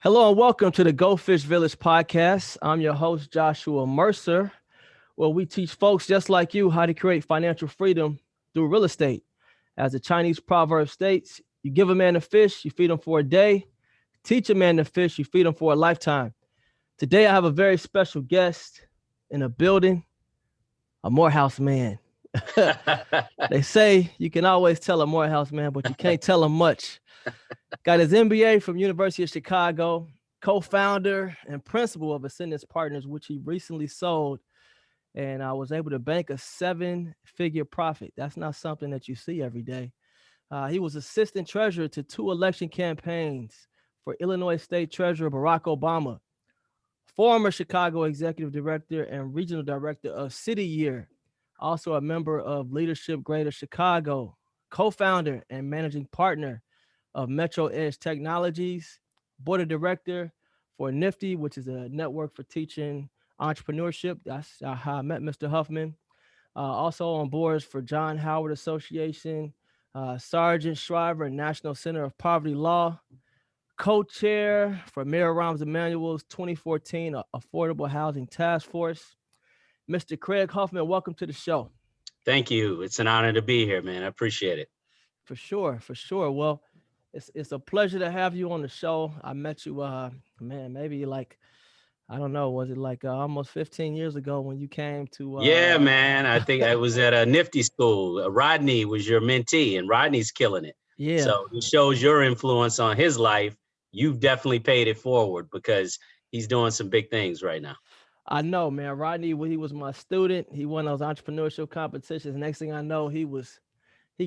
Hello and welcome to the Go Fish Village podcast. I'm your host, Joshua Mercer, where we teach folks just like you how to create financial freedom through real estate. As the Chinese proverb states, you give a man a fish, you feed him for a day. Teach a man to fish, you feed him for a lifetime. Today, I have a very special guest in a building, a Morehouse man. They say you can always tell a Morehouse man, but you can't tell him much. Got his MBA from University of Chicago, co-founder and principal of Ascendance Partners, which he recently sold, and I was able to bank a 7-figure profit. That's not something that you see every day. He was assistant treasurer to 2 election campaigns for Illinois State Treasurer Barack Obama, former Chicago executive director and regional director of City Year, also a member of Leadership Greater Chicago, co-founder and managing partner of Metro Edge Technologies, board of director for Nifty, which is a network for teaching entrepreneurship. That's how I met Mr. Huffman. Also on boards for John Howard Association, Sergeant Shriver National Center of Poverty Law, co-chair for Mayor Rahm Emanuel's 2014 Affordable Housing Task Force. Mr. Craig Huffman, welcome to the show. Thank you. It's an honor to be here, man. I appreciate it. For sure, for sure. Well, it's a pleasure to have you on the show. I met you, maybe like, I don't know, was it like almost 15 years ago when you came to? Yeah, man. I think I was at a Nifty school. Rodney was your mentee, and Rodney's killing it. Yeah. So it shows your influence on his life. You've definitely paid it forward because he's doing some big things right now. I know, man. Rodney, he was my student. He won those entrepreneurship competitions. Next thing I know, he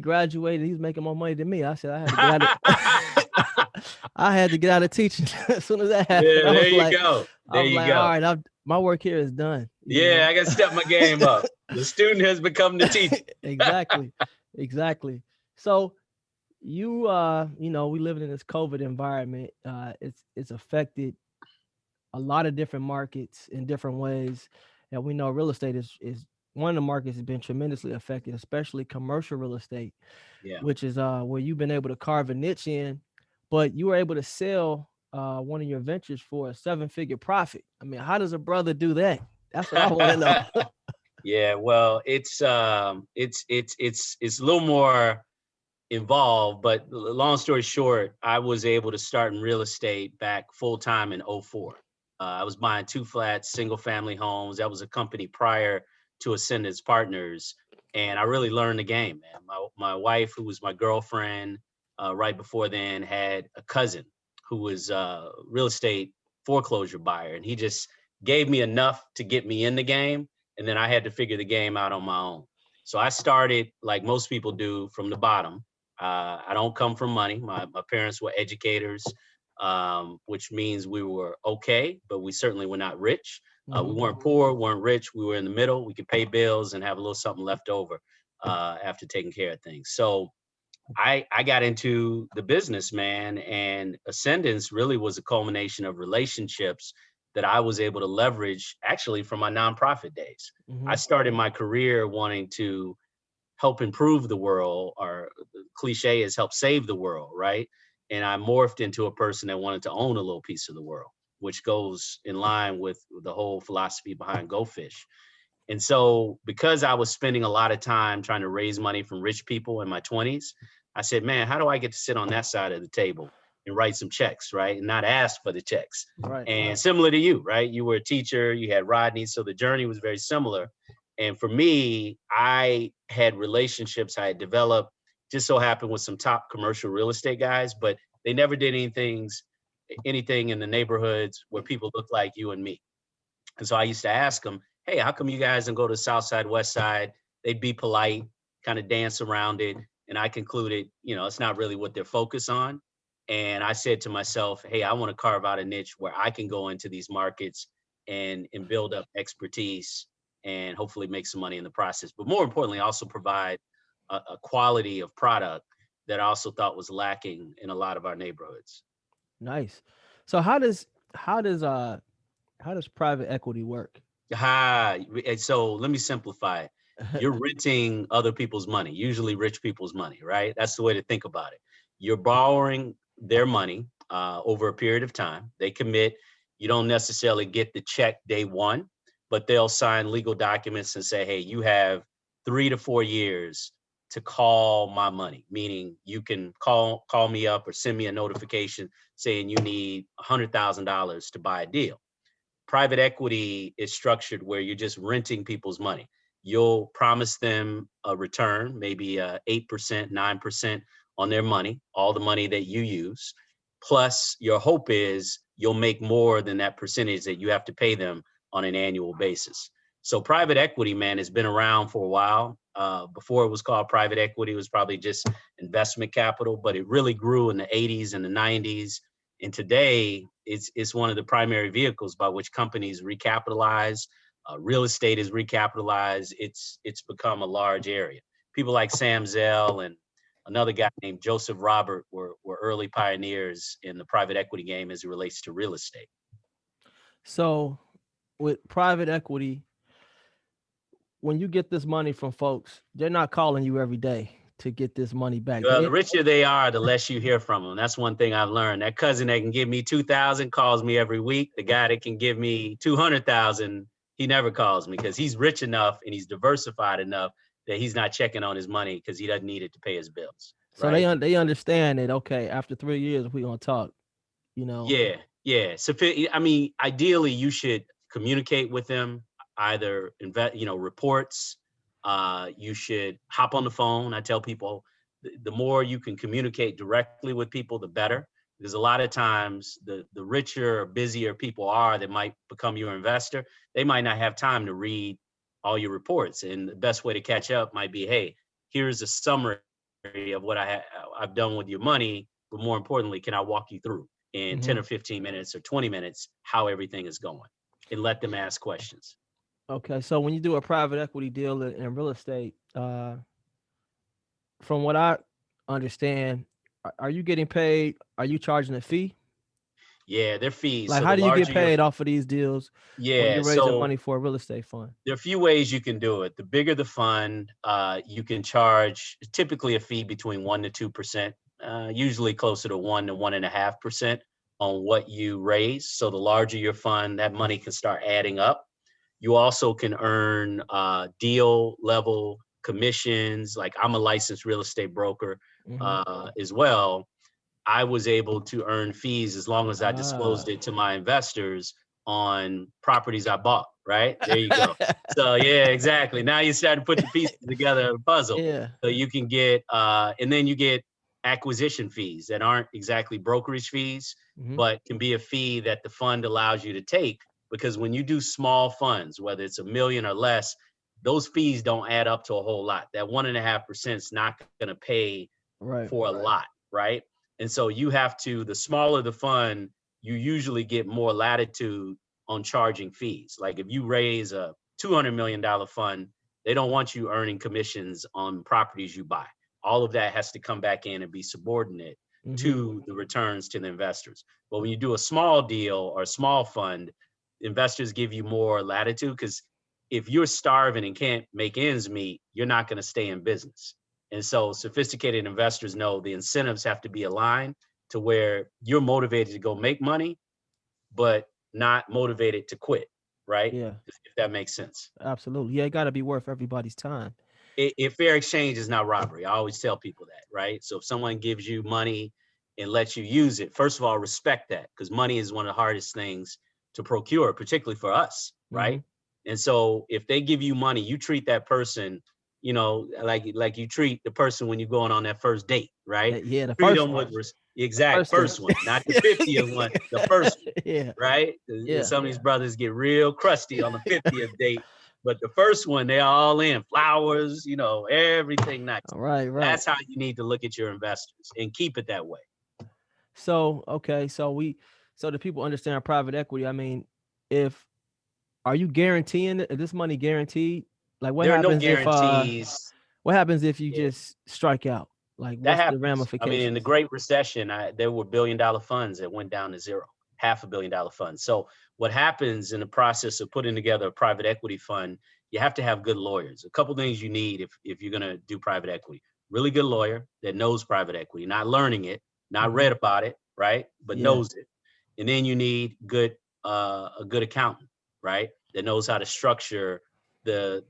graduated. He was making more money than me. I said I had to get out of, I had to get out of teaching as soon as that happened. Yeah, there you go. There you go. All right, my work here is done. Yeah, I got to step my game up. The student has become the teacher. Exactly. So you, we live in this COVID environment. It's affected a lot of different markets in different ways. And we know real estate is one of the markets has been tremendously affected, especially commercial real estate, which is where you've been able to carve a niche in, but you were able to sell one of your ventures for a 7-figure profit. I mean, how does a brother do that? That's what I want to know. Yeah, well, it's a little more involved, but long story short, I was able to start in real estate back full time in 2004. I was buying 2 flats, single family homes. That was a company prior to Ascendance Partners. And I really learned the game, man. My wife, who was my girlfriend right before then, had a cousin who was a real estate foreclosure buyer. And he just gave me enough to get me in the game. And then I had to figure the game out on my own. So I started, like most people do, from the bottom. I don't come from money. My parents were educators, which means we were okay, but we certainly were not rich. We weren't poor, weren't rich. We were in the middle. We could pay bills and have a little something left over after taking care of things. So I got into the business, man, and Ascendance really was a culmination of relationships that I was able to leverage actually from my nonprofit days. I started my career wanting to help improve the world, or the cliche is help save the world, right? And I morphed into a person that wanted to own a little piece of the world, which goes in line with the whole philosophy behind Go Fish. And so because I was spending a lot of time trying to raise money from rich people in my 20s, I said, man, how do I get to sit on that side of the table and write some checks, right? And not ask for the checks. Right. And similar to you, right? You were a teacher, you had Rodney, so the journey was very similar. And for me, I had relationships I had developed, just so happened with some top commercial real estate guys, but they never did anything in the neighborhoods where people looked like you and me. And so I used to ask them, hey, how come you guys don't go to the South Side, West Side? They'd be polite, kind of dance around it. And I concluded, it's not really what they're focused on. And I said to myself, hey, I want to carve out a niche where I can go into these markets and build up expertise and hopefully make some money in the process. But more importantly, also provide a quality of product that I also thought was lacking in a lot of our neighborhoods. Nice. So how does private equity work? So let me simplify it. You're renting other people's money, usually rich people's money, right? That's the way to think about it. You're borrowing their money over a period of time. They commit. You don't necessarily get the check day one, but they'll sign legal documents and say, hey, you have 3 to 4 years to call my money, meaning you can call me up or send me a notification saying you need $100,000 to buy a deal. Private equity is structured where you're just renting people's money. You'll promise them a return, maybe 8%, 9% on their money, all the money that you use. Plus, your hope is you'll make more than that percentage that you have to pay them on an annual basis. So private equity, man, has been around for a while. Before it was called private equity, it was probably just investment capital, but it really grew in the 80s and the 90s. And today, it's one of the primary vehicles by which companies recapitalize. Real estate is recapitalized. It's become a large area. People like Sam Zell and another guy named Joseph Robert were early pioneers in the private equity game as it relates to real estate. So with private equity, when you get this money from folks, they're not calling you every day to get this money back. Well, the richer they are, the less you hear from them. That's one thing I've learned. That cousin that can give me 2,000 calls me every week. The guy that can give me 200,000, he never calls me because he's rich enough and he's diversified enough that he's not checking on his money because he doesn't need it to pay his bills. So right? they understand that, okay, after 3 years we're gonna talk, you know. Yeah. So I mean, ideally, you should communicate with them, either reports. You should hop on the phone. I tell people the more you can communicate directly with people, the better. Because a lot of times, the richer or busier people are that might become your investor, they might not have time to read all your reports. And the best way to catch up might be, hey, here's a summary of what I've done with your money. But more importantly, can I walk you through in 10 or 15 minutes or 20 minutes how everything is going, and let them ask questions. Okay, so when you do a private equity deal in real estate, from what I understand, are you getting paid? Are you charging a fee? Yeah, their fees. Like, So how the do you get larger your, paid off of these deals when yeah, you're raising so money for a real estate fund? there are a few ways you can do it. The bigger the fund, you can charge typically a fee between 1% to 2%, usually closer to 1% to 1.5% on what you raise. So the larger your fund, that money can start adding up. You also can earn deal level commissions. Like, I'm a licensed real estate broker as well. I was able to earn fees as long as I disclosed it to my investors on properties I bought, right? There you go. So yeah, exactly. Now you start to put the pieces together of the puzzle. Yeah. So you can get, and then you get acquisition fees that aren't exactly brokerage fees, but can be a fee that the fund allows you to take. Because when you do small funds, whether it's $1 million or less, those fees don't add up to a whole lot. That 1.5% is not going to pay for a lot, right? And so you have to, the smaller the fund, you usually get more latitude on charging fees. Like if you raise a $200 million fund, they don't want you earning commissions on properties you buy. All of that has to come back in and be subordinate to the returns to the investors. But when you do a small deal or a small fund, investors give you more latitude, because if you're starving and can't make ends meet, you're not going to stay in business. And so sophisticated investors know the incentives have to be aligned to where you're motivated to go make money, but not motivated to quit, right? Yeah. If that makes sense. Absolutely. Yeah, it got to be worth everybody's time. If fair exchange is not robbery, I always tell people that, right? So if someone gives you money and lets you use it, first of all, respect that, because money is one of the hardest things to procure, particularly for us, right? And so if they give you money, you treat that person, like you treat the person when you're going on that first date, right? Yeah, the Treat first them one. with exact first one, not the 50th one, the first one, Yeah. right? Yeah. Some of these brothers get real crusty on the 50th date, but the first one, they're all in, flowers, everything nice. Right. That's how you need to look at your investors and keep it that way. So, okay, so the people understand private equity. I mean, are you guaranteeing it? Is this money guaranteed? Like, There are no guarantees. What happens if you just strike out? Like, That what's the happens. I mean, in the ramifications? Great Recession, there were $1 billion funds that went down to zero, $500 million funds. So what happens in the process of putting together a private equity fund, you have to have good lawyers. A couple things you need if you're going to do private equity: really good lawyer that knows private equity, not learning it, not read about it, right? But Yeah. knows it. And then you need a good accountant, right? That knows how to structure the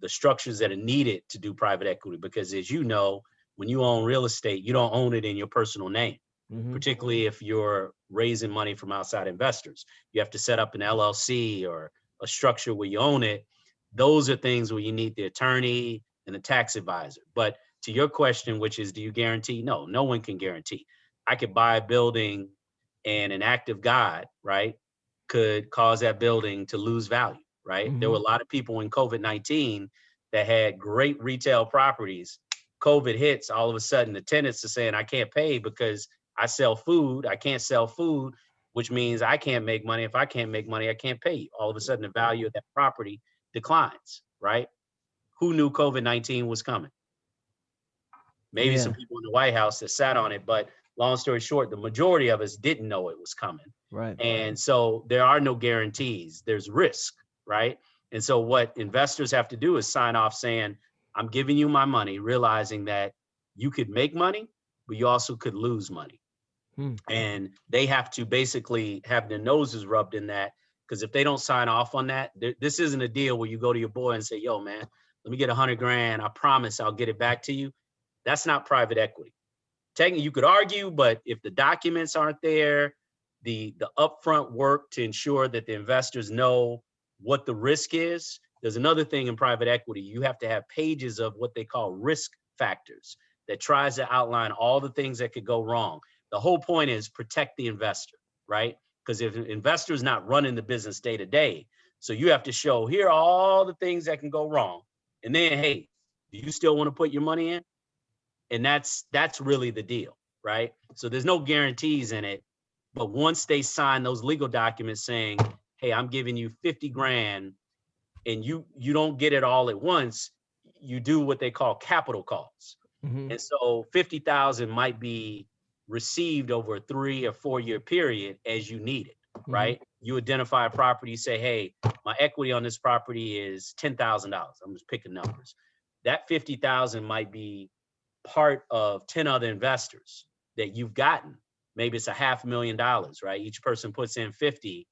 structures that are needed to do private equity. Because as you know, when you own real estate, you don't own it in your personal name, Mm-hmm. particularly if you're raising money from outside investors. You have to set up an LLC or a structure where you own it. Those are things where you need the attorney and the tax advisor. But to your question, which is, do you guarantee? No, no one can guarantee. I could buy a building and an act of God, right, could cause that building to lose value, right? There Mm-hmm. were a lot of people in COVID-19 that had great retail properties. COVID hits, all of a sudden the tenants are saying, I can't pay because I sell food. I can't sell food, which means I can't make money. If I can't make money, I can't pay you. All of a sudden the value of that property declines, right? Who knew COVID-19 was coming? Maybe some Yeah. people in the White House that sat on it, but long story short, the majority of us didn't know it was coming. Right. And so there are no guarantees. There's risk, right? And so what investors have to do is sign off saying, I'm giving you my money, realizing that you could make money, but you also could lose money. Hmm. And they have to basically have their noses rubbed in that, because if they don't sign off on that, this isn't a deal where you go to your boy and say, yo, man, let me get 100 grand. I promise I'll get it back to you. That's not private equity. Technically, you could argue, but if the documents aren't there, the upfront work to ensure that the investors know what the risk is. There's another thing in private equity. You have to have pages of what they call risk factors that tries to outline all the things that could go wrong. The whole point is protect the investor, right? Because if an investor is not running the business day to day, so you have to show here are all the things that can go wrong. And then, hey, do you still want to put your money in? And that's really the deal, right? So there's no guarantees in it, but once they sign those legal documents saying, hey, I'm giving you 50 grand, and you don't get it all at once, you do what they call capital calls. Mm-hmm. And so 50,000 might be received over a 3 or 4 year period as you need it, Mm-hmm. right? You identify a property, say, hey, my equity on this property is $10,000. I'm just picking numbers. That 50,000 might be part of 10 other investors that you've gotten. Maybe it's $500,000, right? Each person puts in 50.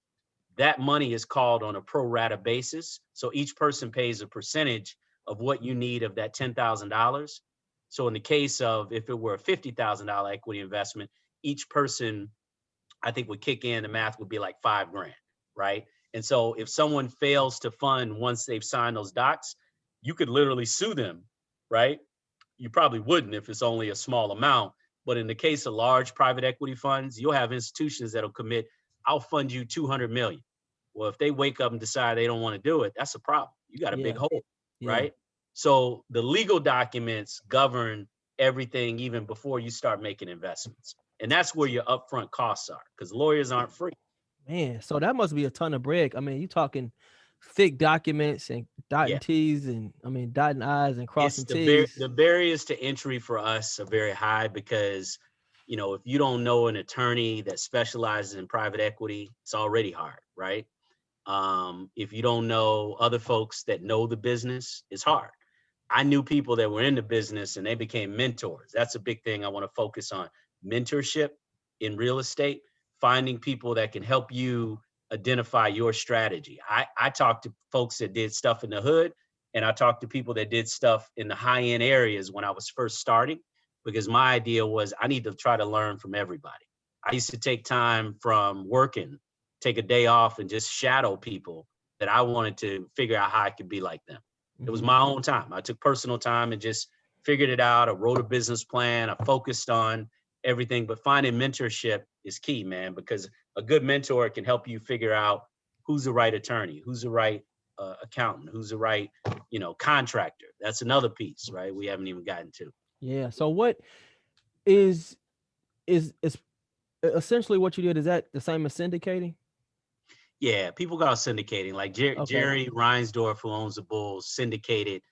That money is called on a pro rata basis. So each person pays a percentage of what you need of that $10,000. So in the case of, if it were a $50,000 equity investment, each person, I think, would kick in, the math would be like 5 grand, right? And so if someone fails to fund once they've signed those docs, you could literally sue them, right? You probably wouldn't if it's only a small amount. But in the case of large private equity funds, you'll have institutions that'll commit, I'll fund you 200 million. Well, if they wake up and decide they don't want to do it, that's a problem. You got a big Yeah. hole, Yeah. right? So the legal documents govern everything even before you start making investments. And that's where your upfront costs are, because lawyers aren't free. Man, so that must be a ton of bread. I mean, you talking thick documents and dotting Yeah. T's and dotting I's and It's crossing T's. the barriers to entry for us are very high because, if you don't know an attorney that specializes in private equity, it's already hard, right? If you don't know other folks that know the business, it's hard. I knew people that were in the business and they became mentors. That's a big thing I want to focus on. Mentorship in real estate, finding people that can help you identify your strategy. I talked to folks that did stuff in the hood, and I talked to people that did stuff in the high end areas when I was first starting, because my idea was I need to try to learn from everybody. I used to take time from working, take a day off and just shadow people that I wanted to figure out how I could be like them. It was Mm-hmm. my own time. I took personal time and just figured it out. I wrote a business plan. I focused on everything, but finding mentorship is key, man, because a good mentor can help you figure out who's the right attorney, who's the right accountant, who's the right, contractor. That's another piece, right? We haven't even gotten to. Yeah. So what is is essentially what you did? Is that the same as syndicating? Yeah, people got syndicating. Like Okay. Jerry Reinsdorf, who owns the Bulls, syndicated.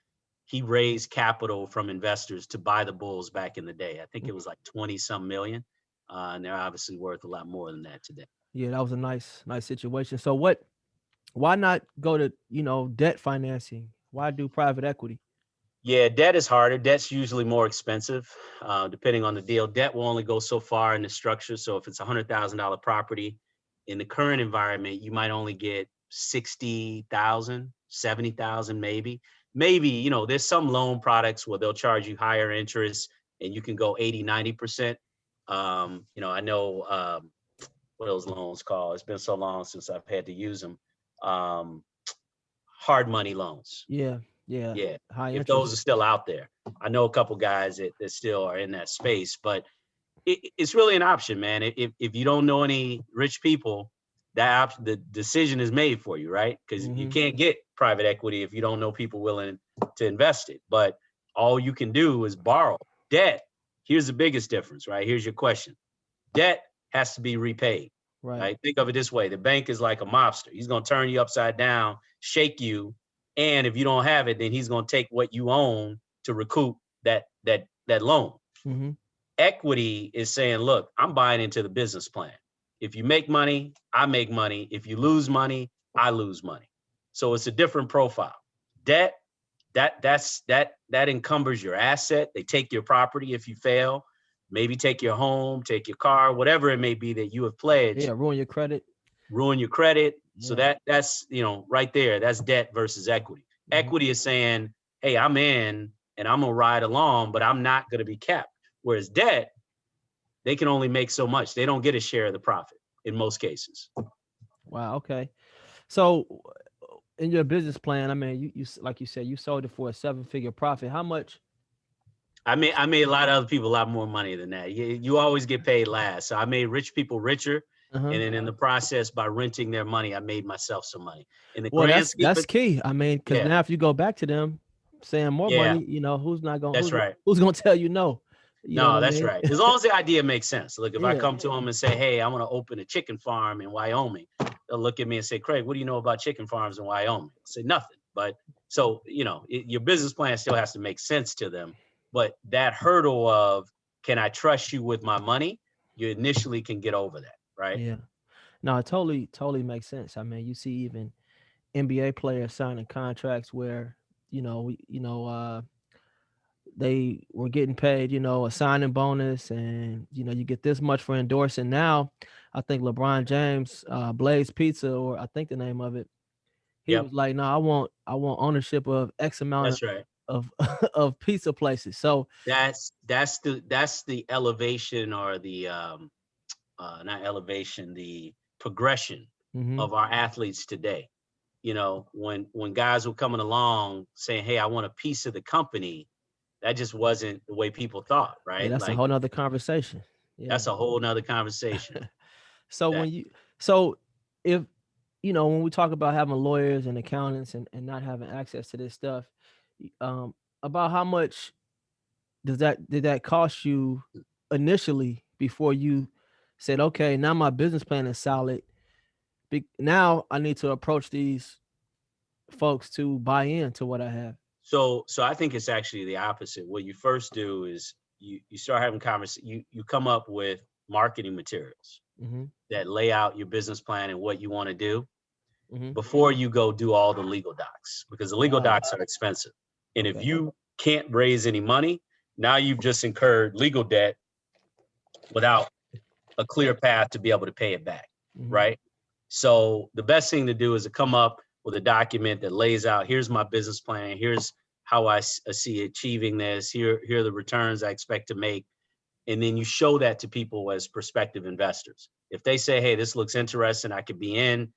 He raised capital from investors to buy the Bulls back in the day. I think it was like 20 some million. And they're obviously worth a lot more than that today. Yeah, that was a nice situation. So why not go to, debt financing? Why do private equity? Yeah, debt is harder. Debt's usually more expensive, depending on the deal. Debt will only go so far in the structure. So if it's $100,000 property in the current environment, you might only get 60,000, 70,000, maybe. Maybe, there's some loan products where they'll charge you higher interest and you can go 80, 90%. I know what those loans called. It's been so long since I've had to use them. Um, Hard money loans. Yeah, yeah. Yeah, High if those interest. are still out there. I know a couple guys that still are in that space, but it's really an option, man. If you don't know any rich people, the decision is made for you, right? Because you can't get private equity if you don't know people willing to invest it. But all you can do is borrow. Debt, here's the biggest difference, right? Here's your question. Debt has to be repaid. Right. Think of it this way. The bank is like a mobster. He's going to turn you upside down, shake you, and if you don't have it, then he's going to take what you own to recoup that loan. Mm-hmm. Equity is saying, look, I'm buying into the business plan. If you make money, I make money. If you lose money, I lose money. So it's a different profile. Debt, that encumbers your asset. They take your property if you fail, maybe take your home, take your car, whatever it may be that you have pledged. Yeah, ruin your credit. So that's right there. That's debt versus equity. Mm-hmm. Equity is saying, hey, I'm in and I'm gonna ride along, but I'm not gonna be capped. Whereas debt, they can only make so much. They don't get a share of the profit in most cases. Wow. Okay. So in your business plan, I mean, you like you said, you sold it for a 7-figure profit. How much? I made a lot of other people a lot more money than that. You always get paid last. So I made rich people richer. Uh-huh. And then in the process, by renting their money, I made myself some money. In the Well, grand scheme, that's key. I mean, because now if you go back to them saying more Yeah. money, who's not going? That's right. Who's going to tell you no? You know No, what I that's mean? right. As long as the idea makes sense. Look, if I Yeah. come to them and say, hey, I want to open a chicken farm in Wyoming, they'll look at me and say, Craig, what do you know about chicken farms in Wyoming? I'll say nothing. But so, your business plan still has to make sense to them. But that hurdle of, can I trust you with my money? You initially can get over that, right? Yeah. No, it totally makes sense. I mean, you see even NBA players signing contracts where they were getting paid, a signing bonus, and you get this much for endorsing. Now, I think LeBron James, Blaze Pizza, or I think the name of it, he Yep. was like, "No, I want ownership of X amount That's right. of of pizza places." So That's the elevation, or the not elevation, the progression mhm. of our athletes today. When guys were coming along saying, hey, I want a piece of the company, that just wasn't the way people thought, Yeah, right? that's a Like, whole nother conversation. Yeah. that's a whole nother conversation. So That so if when we talk about having lawyers and accountants and not having access to this stuff, um, about how much did that cost you initially before you said, okay, now my business plan is solid. Now I need to approach these folks to buy into what I have. so I think it's actually the opposite. What you first do is you start having conversation. You come up with marketing materials Mm-hmm. that lay out your business plan and what you want to do Mm-hmm. before you go do all the legal docs, because the legal Wow. docs are expensive. And if Okay. you can't raise any money, now you've just incurred legal debt without a clear path to be able to pay it back, Mm-hmm. right? So the best thing to do is to come up with a document that lays out, here's my business plan, here's how I see achieving this, here are the returns I expect to make. And then you show that to people as prospective investors. If they say, hey, this looks interesting, I could be in,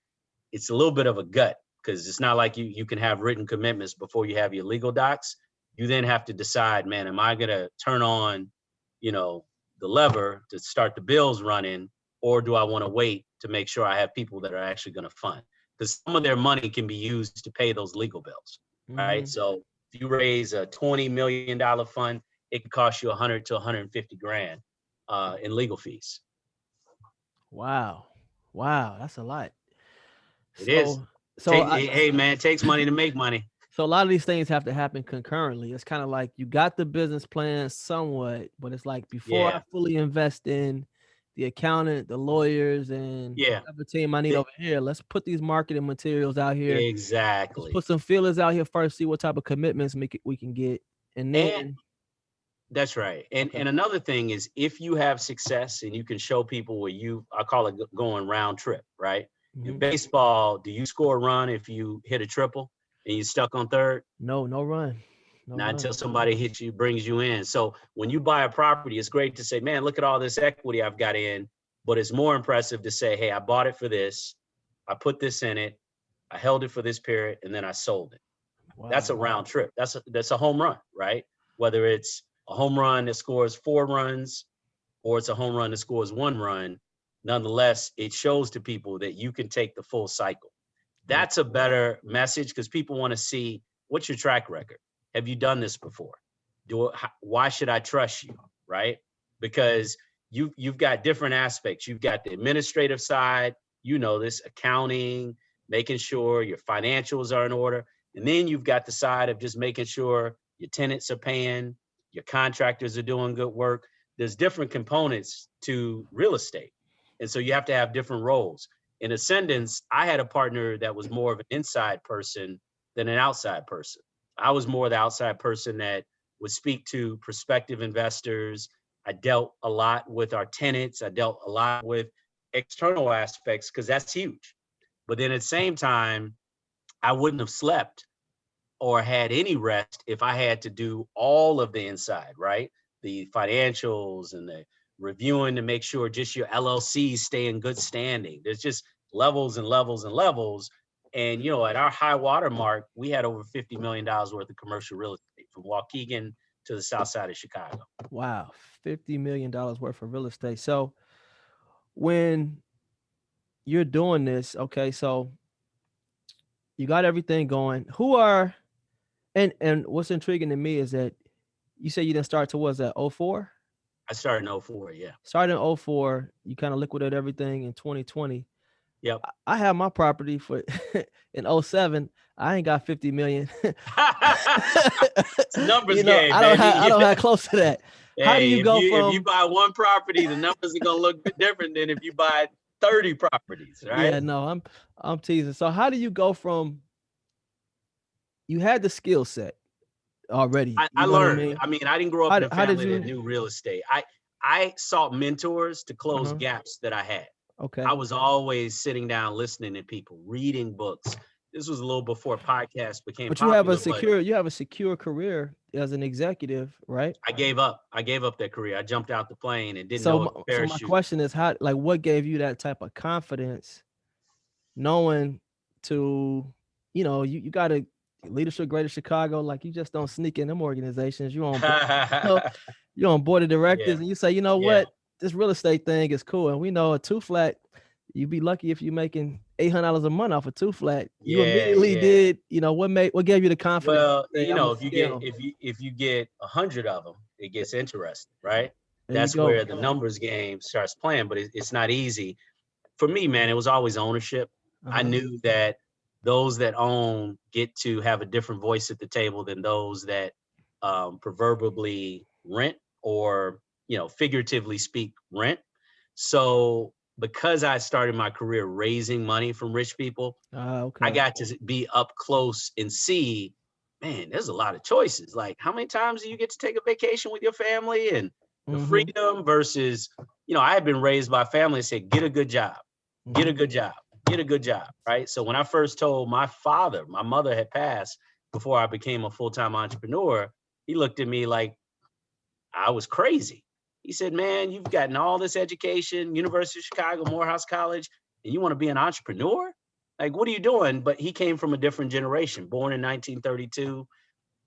it's a little bit of a gut, because it's not like you can have written commitments before you have your legal docs. You then have to decide, man, am I gonna turn on, the lever to start the bills running, or do I want to wait to make sure I have people that are actually going to fund? Because some of their money can be used to pay those legal bills, right? Mm-hmm. So if you raise a $20 million fund, it could cost you 100 to 150 grand in legal fees. Wow. Wow, that's a lot. It is. So so I Hey man, it takes money to make money. so a lot of these things have to happen concurrently. It's kind of like you got the business plan somewhat, but it's like before I Yeah, fully invest in the accountant, the lawyers, and Yeah. whatever team I need the- over here. Let's put these marketing materials out here. Let's exactly. put some feelers out here first, see what type of commitments we can get. And And then, that's right. okay. And another thing is, if you have success and you can show people where I call it going round trip, right? In Mhm. baseball, do you score a run if you hit a triple and you stuck on third? No, no run. No Not run. until somebody hits you, brings you in. So when you buy a property, it's great to say, man, look at all this equity I've got in. But it's more impressive to say, hey, I bought it for this. I put this in it. I held it for this period, and then I sold it. That's Wow. a round trip. That's a home run, right? Whether it's a home run that scores 4 runs or it's a home run that scores 1 run, nonetheless, it shows to people that you can take the full cycle. Yeah. That's a better message because people want to see, what's your track record? Have you done this before? Why should I trust you, right? Because you've got different aspects. You've got the administrative side, this accounting, making sure your financials are in order. And then you've got the side of just making sure your tenants are paying, your contractors are doing good work. There's different components to real estate. And so you have to have different roles. In Ascendance, I had a partner that was more of an inside person than an outside person. I was more the outside person that would speak to prospective investors. I dealt a lot with our tenants. I dealt a lot with external aspects because that's huge. But then at the same time, I wouldn't have slept or had any rest if I had to do all of the inside, right? The financials and the reviewing to make sure just your LLCs stay in good standing. There's just levels and levels and levels. And, at our high water mark, we had over $50 million worth of commercial real estate from Waukegan to the south side of Chicago. Wow. $50 million worth of real estate. So when you're doing this, okay, so you got everything going. And what's intriguing to me is that you say you didn't start towards that 04? I started in 04, yeah. Started in 04, you kind of liquidated everything in 2020. Yep. I have my property for in 07. I ain't got 50 million. It's numbers game, I baby. don't have close to that. How do Hey, you if go you from buy one property, the numbers are gonna look different than if you buy 30 properties, yeah, right? no, I'm teasing. So how do you go from you had the skill set already, I you know what I learned. mean? I mean, I didn't grow up in a How did family that you knew real estate. I sought mentors to close uh-huh. gaps that I had. I Okay. was always sitting down, listening to people, reading books. This was a little before podcasts became But you have popular, but a secure career as an executive, right? I gave up. I gave up that career. I jumped out the plane and didn't So know my, it was so my parachute. question is what gave you that type of confidence knowing to, you got a leadership greater Chicago, like you just don't sneak in them organizations. You're on board of Yeah, directors and you say, you know yeah, what, this real estate thing is cool. And we know a two flat, you'd be lucky if you're making $800 a month off a two flat. You yeah, immediately yeah. did, what gave you the confidence Well, to say I'm a scale? if you get 100 of them, it gets interesting, right? There you That's go. where the numbers game starts playing, but it's not easy. For me, man, it was always ownership. I Uh-huh. knew that those that own get to have a different voice at the table than those that proverbially rent or, figuratively speak, rent. So because I started my career raising money from rich people, I Okay. got to be up close and see, man, there's a lot of choices. Like, how many times do you get to take a vacation with your family and the Mm-hmm. freedom versus, I had been raised by family that said, get a good job, get a Mm-hmm. good job, get a good job, right? So when I first told my mother had passed before I became a full-time entrepreneur, he looked at me like I was crazy. He said, man, you've gotten all this education, University of Chicago, Morehouse College, and you want to be an entrepreneur? Like, what are you doing? But he came from a different generation, born in 1932.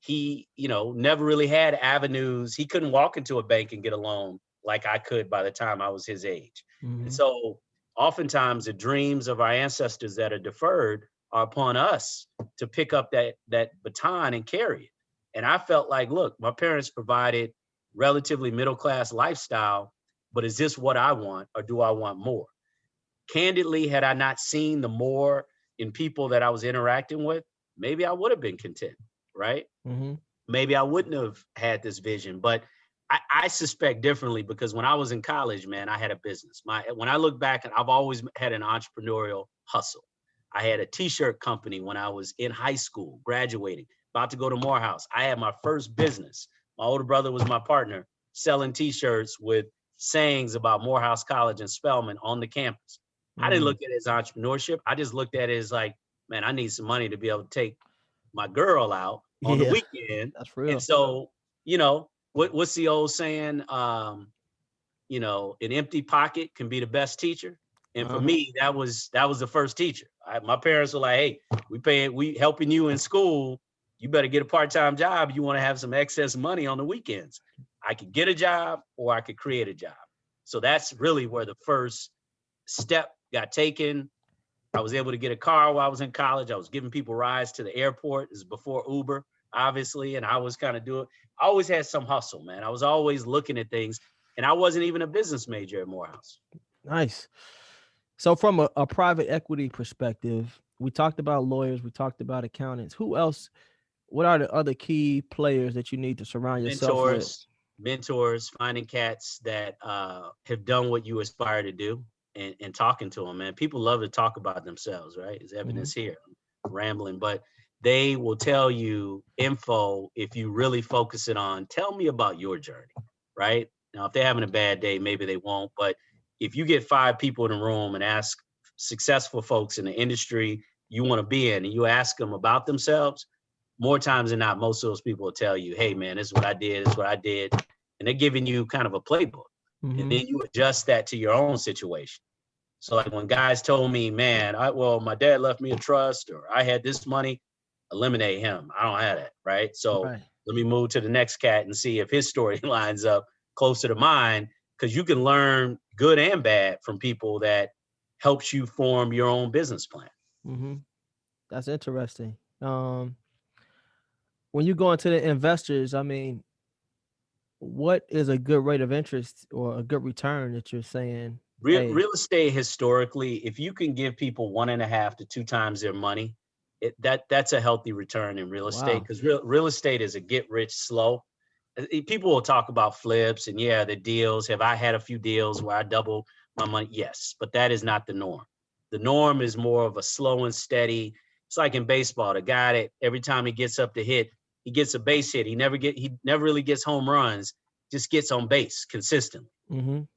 He, never really had avenues. He couldn't walk into a bank and get a loan like I could by the time I was his age. And Mm-hmm. so oftentimes the dreams of our ancestors that are deferred are upon us to pick up that baton and carry it. And I felt like, look, my parents provided relatively middle-class lifestyle, but is this what I want or do I want more? Candidly, had I not seen the more in people that I was interacting with, maybe I would have been content, right? Mm-hmm. Maybe I wouldn't have had this vision, but I suspect differently because when I was in college, man, I had a business. When I look back, I've always had an entrepreneurial hustle. I had a t-shirt company when I was in high school, graduating, about to go to Morehouse. I had my first business. My older brother was my partner, selling t-shirts with sayings about Morehouse College and Spelman on the campus. I didn't look at it as entrepreneurship. I just looked at it as like, man, I need some money to be able to take my girl out on the Yeah, weekend. that's And real. so, what's the old saying? An empty pocket can be the best teacher. And for Uh-huh. me, that was the first teacher. My parents were like, "Hey, we helping you in school. You better get a part-time job. You want to have some excess money on the weekends. I could get a job or I could create a job." So that's really where the first step got taken. I was able to get a car while I was in college. I was giving people rides to the airport. This is before Uber, obviously, and I was kind of doing. I always had some hustle, man. I was always looking at things, and I wasn't even a business major at Morehouse. Nice. So from a private equity perspective, we talked about lawyers, we talked about accountants. Who else? What are the other key players that you need to surround yourself with? Mentors, finding cats that have done what you aspire to do, and talking to them, man. People love to talk about themselves, right? There's Mhm. evidence here. I'm rambling, but they will tell you info if you really focus it on, tell me about your journey, right? Now, if they're having a bad day, maybe they won't, but if you get 5 people in a room and ask successful folks in the industry you want to be in, and you ask them about themselves, more times than not, most of those people will tell you, hey, man, this is what I did, this is what I did. And they're giving you kind of a playbook. And Mhm. then you adjust that to your own situation. So like when guys told me, man, my dad left me a trust, or I had this money, eliminate him. I don't have that, right? So Right. let me move to the next cat and see if his story lines up closer to mine, because you can learn good and bad from people that helps you form your own business plan. Mhm. That's interesting. When you go into the investors, I mean, what is a good rate of interest or a good return that you're saying, hey, Real estate historically, if you can give people 1.5 to 2 times their money, that's a healthy return in real estate, wow. because real estate is a get rich slow. People will talk about flips and yeah, the deals. Have I had a few deals where I double my money? Yes, but that is not the norm. The norm is more of a slow and steady. It's like in baseball, the guy that every time he gets up to hit, he gets a base hit. He never really gets home runs, just gets on base consistently. Mhm.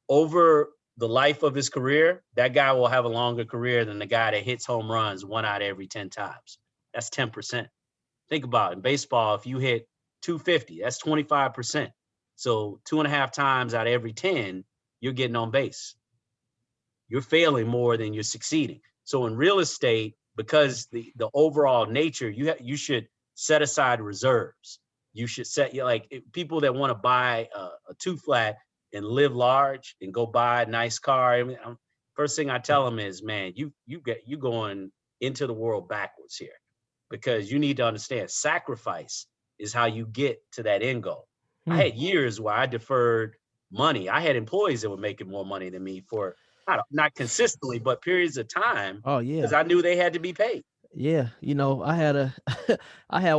Over the life of his career, that guy will have a longer career than the guy that hits home runs 1 out of every 10 times. That's 10%. Think about it. In baseball, if you hit 250, that's 25%. So 2.5 times out of every 10, you're getting on base. You're failing more than you're succeeding. So in real estate, because the overall nature, you should set aside reserves. You should set people that want to buy a two flat and live large and go buy a nice car. I mean, first thing I tell them is, man, you going into the world backwards here, because you need to understand sacrifice is how you get to that end goal. I Hmm. had years where I deferred money. I had employees that were making more money than me for not consistently, but periods of time, Oh because yeah. I knew they had to be paid. Yeah, I had a I had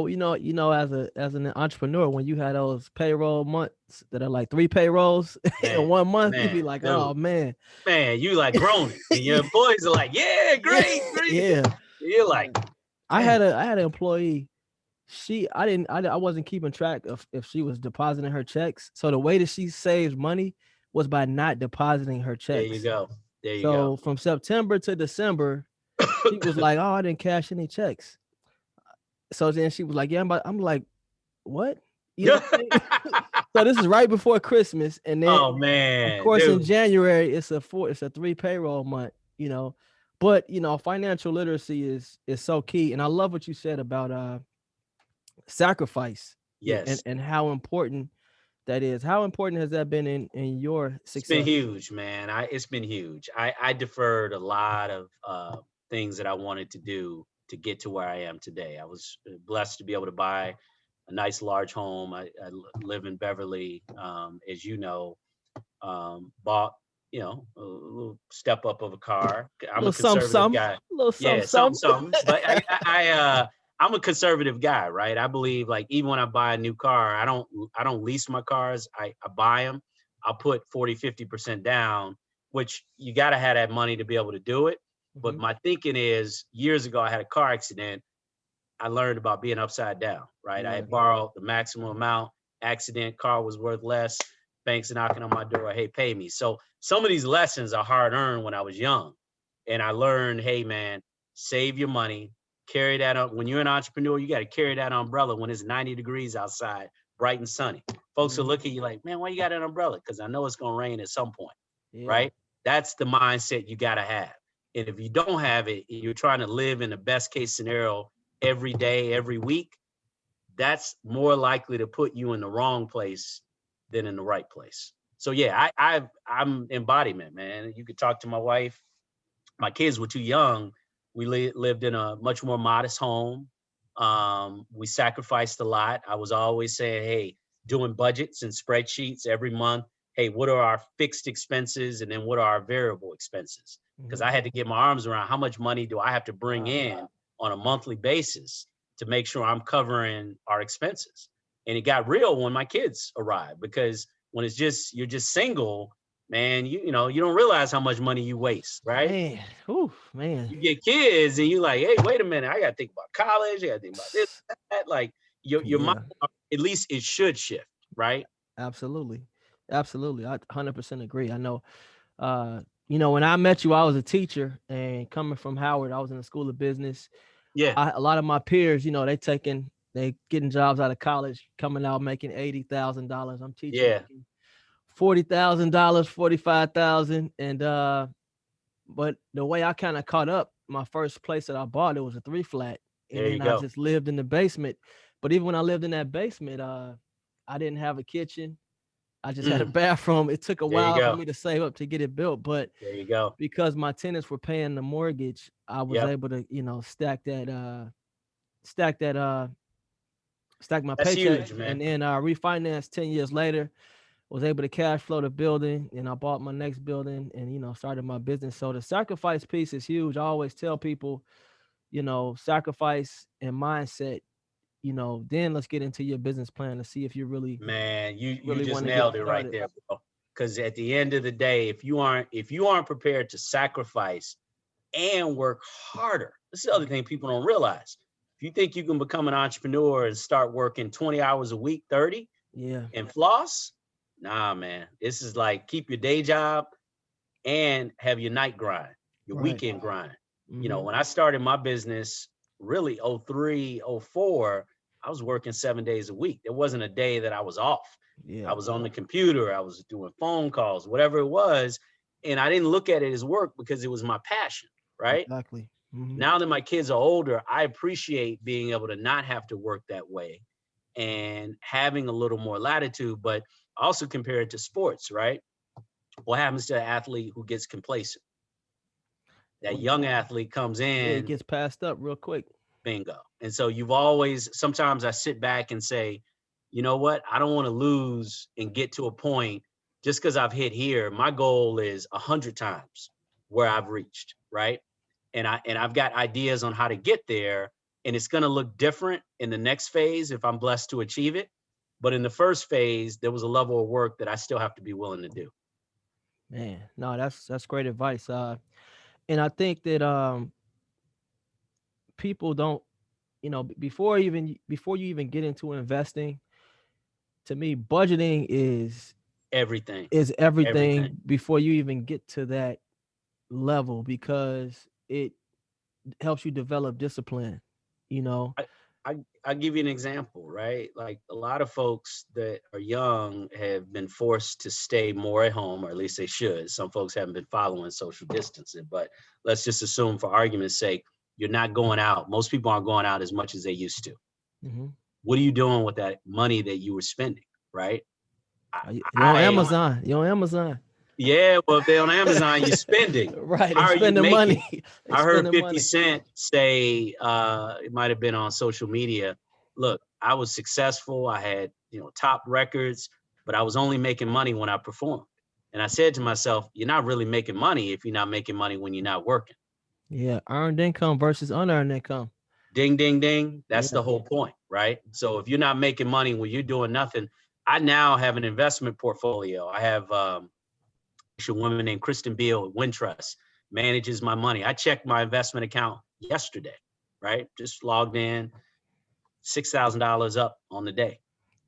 as an entrepreneur, when you had those payroll months that are like 3 payrolls Man, in 1 month, you'd man, be like, dude, "Oh man." man, you like groaning, and your employees are like, yeah, Yeah. great, great. Yeah. You're like, Yeah. I dang, had an employee. I wasn't keeping track of if she was depositing her checks. So the way that she saves money was by not depositing her there you checks. go, there you go. So from September to December, she was like, "Oh, I didn't cash any checks." So then she was like, "Yeah, I'm like, what?" You know what I mean? So this is right before Christmas, and then Oh of man, course in dude. January it's a 3 payroll month. But financial literacy is so key, and I love what you said about sacrifice, and Yes, how important that is. How important has that been in your it's been success? huge, man. It's been huge. I deferred a lot of things that I wanted to do to get to where I am today. I was blessed to be able to buy a nice large home. Live in Beverly, as you know. Bought, a little step up of a car. A I'm a little something, conservative something, guy. a little something, Yeah, something, something. something. But I'm a conservative guy, right? I believe like even when I buy a new car, I don't lease my cars. I buy them. I'll put 40-50% down, which you got to have that money to be able to do it. But Mm-hmm. my thinking is years ago, I had a car accident. I learned about being upside down, right? I Right. had borrowed the maximum amount, accident, car was worth less, banks knocking on my door, hey, pay me. So some of these lessons are hard earned when I was young. And I learned, hey, man, save your money, carry that up. When you're an entrepreneur, you got to carry that umbrella when it's 90 degrees outside, bright and sunny. Folks will Mm-hmm. look at you like, man, why you got an umbrella? Because I know it's going to rain at some point, Yeah. right? That's the mindset you got to have. And if you don't have it, you're trying to live in the best case scenario every day, every week, that's more likely to put you in the wrong place than in the right place. So yeah, I'm embodiment, man. You could talk to my wife. My kids were too young. We lived in a much more modest home. We sacrificed a lot. I was always saying, hey, doing budgets and spreadsheets every month. Hey, what are our fixed expenses? And then what are our variable expenses? Because Mm-hmm. I had to get my arms around how much money do I have to bring Wow. in on a monthly basis to make sure I'm covering our expenses. And it got real when my kids arrived, because when you're just single, man, you know, you don't realize how much money you waste, right? Man. Ooh, man. You get kids and you like, hey, wait a minute, I gotta think about college, I gotta think about this, that. Like your mind, Yeah. at least it should shift, right? Absolutely. Absolutely. I 100% agree. I know, when I met you, I was a teacher, and coming from Howard, I was in the school of business. Yeah, A lot of my peers, they getting jobs out of college, coming out making $80,000. I'm teaching yeah. making $40,000, 45,000. And, but the way I kind of caught up, my first place that I bought, it was a 3 flat. And There you then I go. just lived in the basement. But even when I lived in that basement, I didn't have a kitchen. I just had a Mm, bathroom. It took a there you while for go. me to save up to get it built, but There you go. because my tenants were paying the mortgage, I was Yep. able to, stack that, stack my That's paycheck, huge, and man. then refinanced 10 years later. Was able to cash flow the building, and I bought my next building, and started my business. So the sacrifice piece is huge. I always tell people, sacrifice and mindset. Then let's get into your business plan to see if you really Man, you really just want to get nailed it right started. there, bro. Because at the end of the day, if you aren't prepared to sacrifice and work harder, this is the other thing people don't realize. If you think you can become an entrepreneur and start working 20 hours a week, 30, Yeah. and floss, nah, man. This is like keep your day job and have your night grind, your Right. weekend grind. You know, Mm-hmm. when I started my business, really 03, 04, I was working 7 days a week. There wasn't a day that I was off. I Yeah. was on the computer, I was doing phone calls, whatever it was. And I didn't look at it as work because it was my passion, right? Exactly. Mm-hmm. Now that my kids are older, I appreciate being able to not have to work that way and having a little more latitude, but also compare it to sports, right? What happens to an athlete who gets complacent? Oh, That young athlete comes yeah, it in, gets passed up real quick. bingo. And so you've always, sometimes I sit back and say, you know what? I don't want to lose and get to a point just because I've hit here. My goal is 100 times where I've reached, right? And I've got ideas on how to get there. And it's going to look different in the next phase if I'm blessed to achieve it. But in the first phase, there was a level of work that I still have to be willing to do. Man, no, that's great advice. And I think that people don't, before you even get into investing, to me, budgeting Everything, is everything. everything before you even get to that level, because it helps you develop discipline. You know. I, I'll give you an example, right? Like a lot of folks that are young have been forced to stay more at home, or at least they should. Some folks haven't been following social distancing, but let's just assume for argument's sake, you're not going out. Most people aren't going out as much as they used to. Mm-hmm. What are you doing with that money that you were spending, right? I, You're on I Amazon. You're on Amazon. yeah, well, if they're on Amazon, you're spending. Right. How They are you spending making? money. They I heard spending 50 money. Cent say, it might have been on social media. Look, I was successful. I had, top records, but I was only making money when I performed. And I said to myself, you're not really making money if you're not making money when you're not working. Yeah, earned income versus unearned income. Ding, ding, ding. That's Yeah. the whole point, right? So if you're not making money when you're doing nothing, I now have an investment portfolio. I have a woman named Kristen Beal at Wintrust manages my money. I checked my investment account yesterday, right? Just logged in, $6,000 up on the day.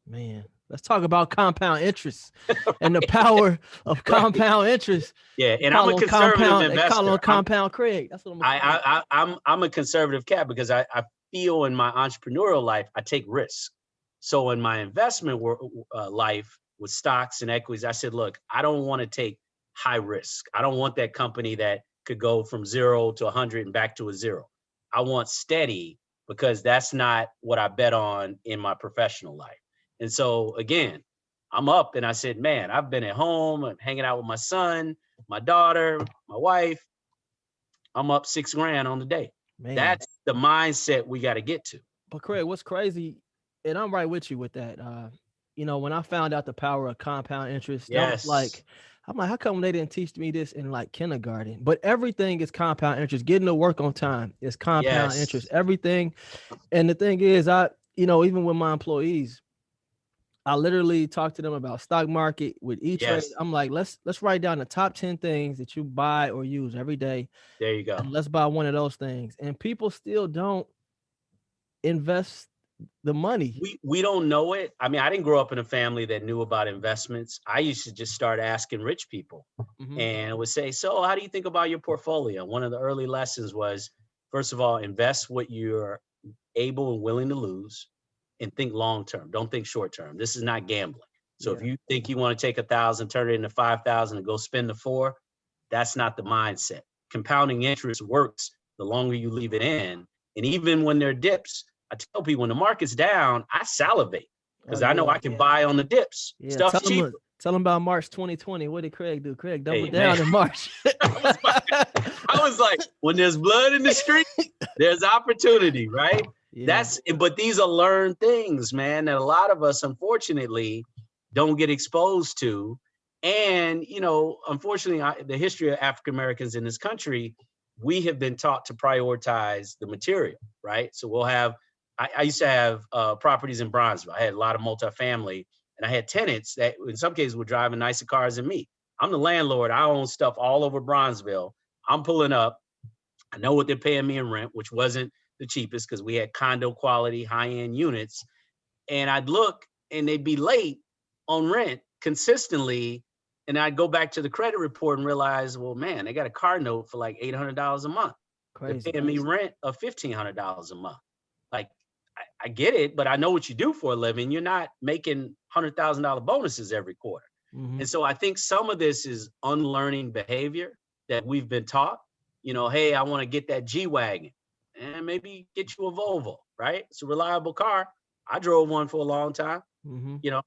Man, let's talk about compound interest and the power of Right. compound interest. Yeah, They and I'm call a him conservative compound. They call him investor. compound Craig. That's what I'm gonna call him. I'm a conservative cat because I feel in my entrepreneurial life I take risks. So in my investment life with stocks and equities, I said, look, I don't want to take high risk. I don't want that company that could go from 0 to 100 and back to a 0. I want steady because that's not what I bet on in my professional life. And so again, I'm up and I said, man, I've been at home and hanging out with my son, my daughter, my wife. I'm up $6,000 on the day. Man, That's the mindset we got to get to. but Craig, what's crazy, and I'm right with you with that. When I found out the power of compound interest, that was like, I'm like, how come they didn't teach me this in like kindergarten? But everything is compound interest. Getting to work on time is compound interest. Everything. And the thing is, even with my employees, I literally talk to them about stock market with E-Trade. I'm like, let's write down the top 10 things that you buy or use every day. There you go. And let's buy one of those things. And people still don't invest the money. We don't know it. I mean, I didn't grow up in a family that knew about investments. I used to just start asking rich people and would say, so how do you think about your portfolio? One of the early lessons was, first of all, invest what you're able and willing to lose and think long term. Don't think short term. This is not gambling. So if you think you want to take 1,000, turn it into 5,000 and go spend the 4, that's not the mindset. Compounding interest works the longer you leave it in. And even when there are dips, I tell people when the market's down, I salivate because I know I can buy on the dips. Yeah, Stuff's cheaper. Tell them about March 2020. What did Craig do? Craig doubled down in March. I was like, when there's blood in the street, there's opportunity, right? Yeah. But these are learned things, man, that a lot of us, unfortunately, don't get exposed to. And, unfortunately, the history of African Americans in this country, we have been taught to prioritize the material, right? So we'll have, I used to have properties in Bronzeville. I had a lot of multifamily, and I had tenants that in some cases were driving nicer cars than me. I'm the landlord. I own stuff all over Bronzeville. I'm pulling up. I know what they're paying me in rent, which wasn't the cheapest because we had condo quality, high-end units. And I'd look and they'd be late on rent consistently. And I'd go back to the credit report and realize, well, man, they got a car note for like $800 a month. Crazy. They're paying me rent of $1,500 a month. Like, I get it, but I know what you do for a living. You're not making $100,000 bonuses every quarter. And so I think some of this is unlearning behavior that we've been taught. Hey, I want to get that G-Wagon and maybe get you a Volvo, right? It's a reliable car. I drove one for a long time.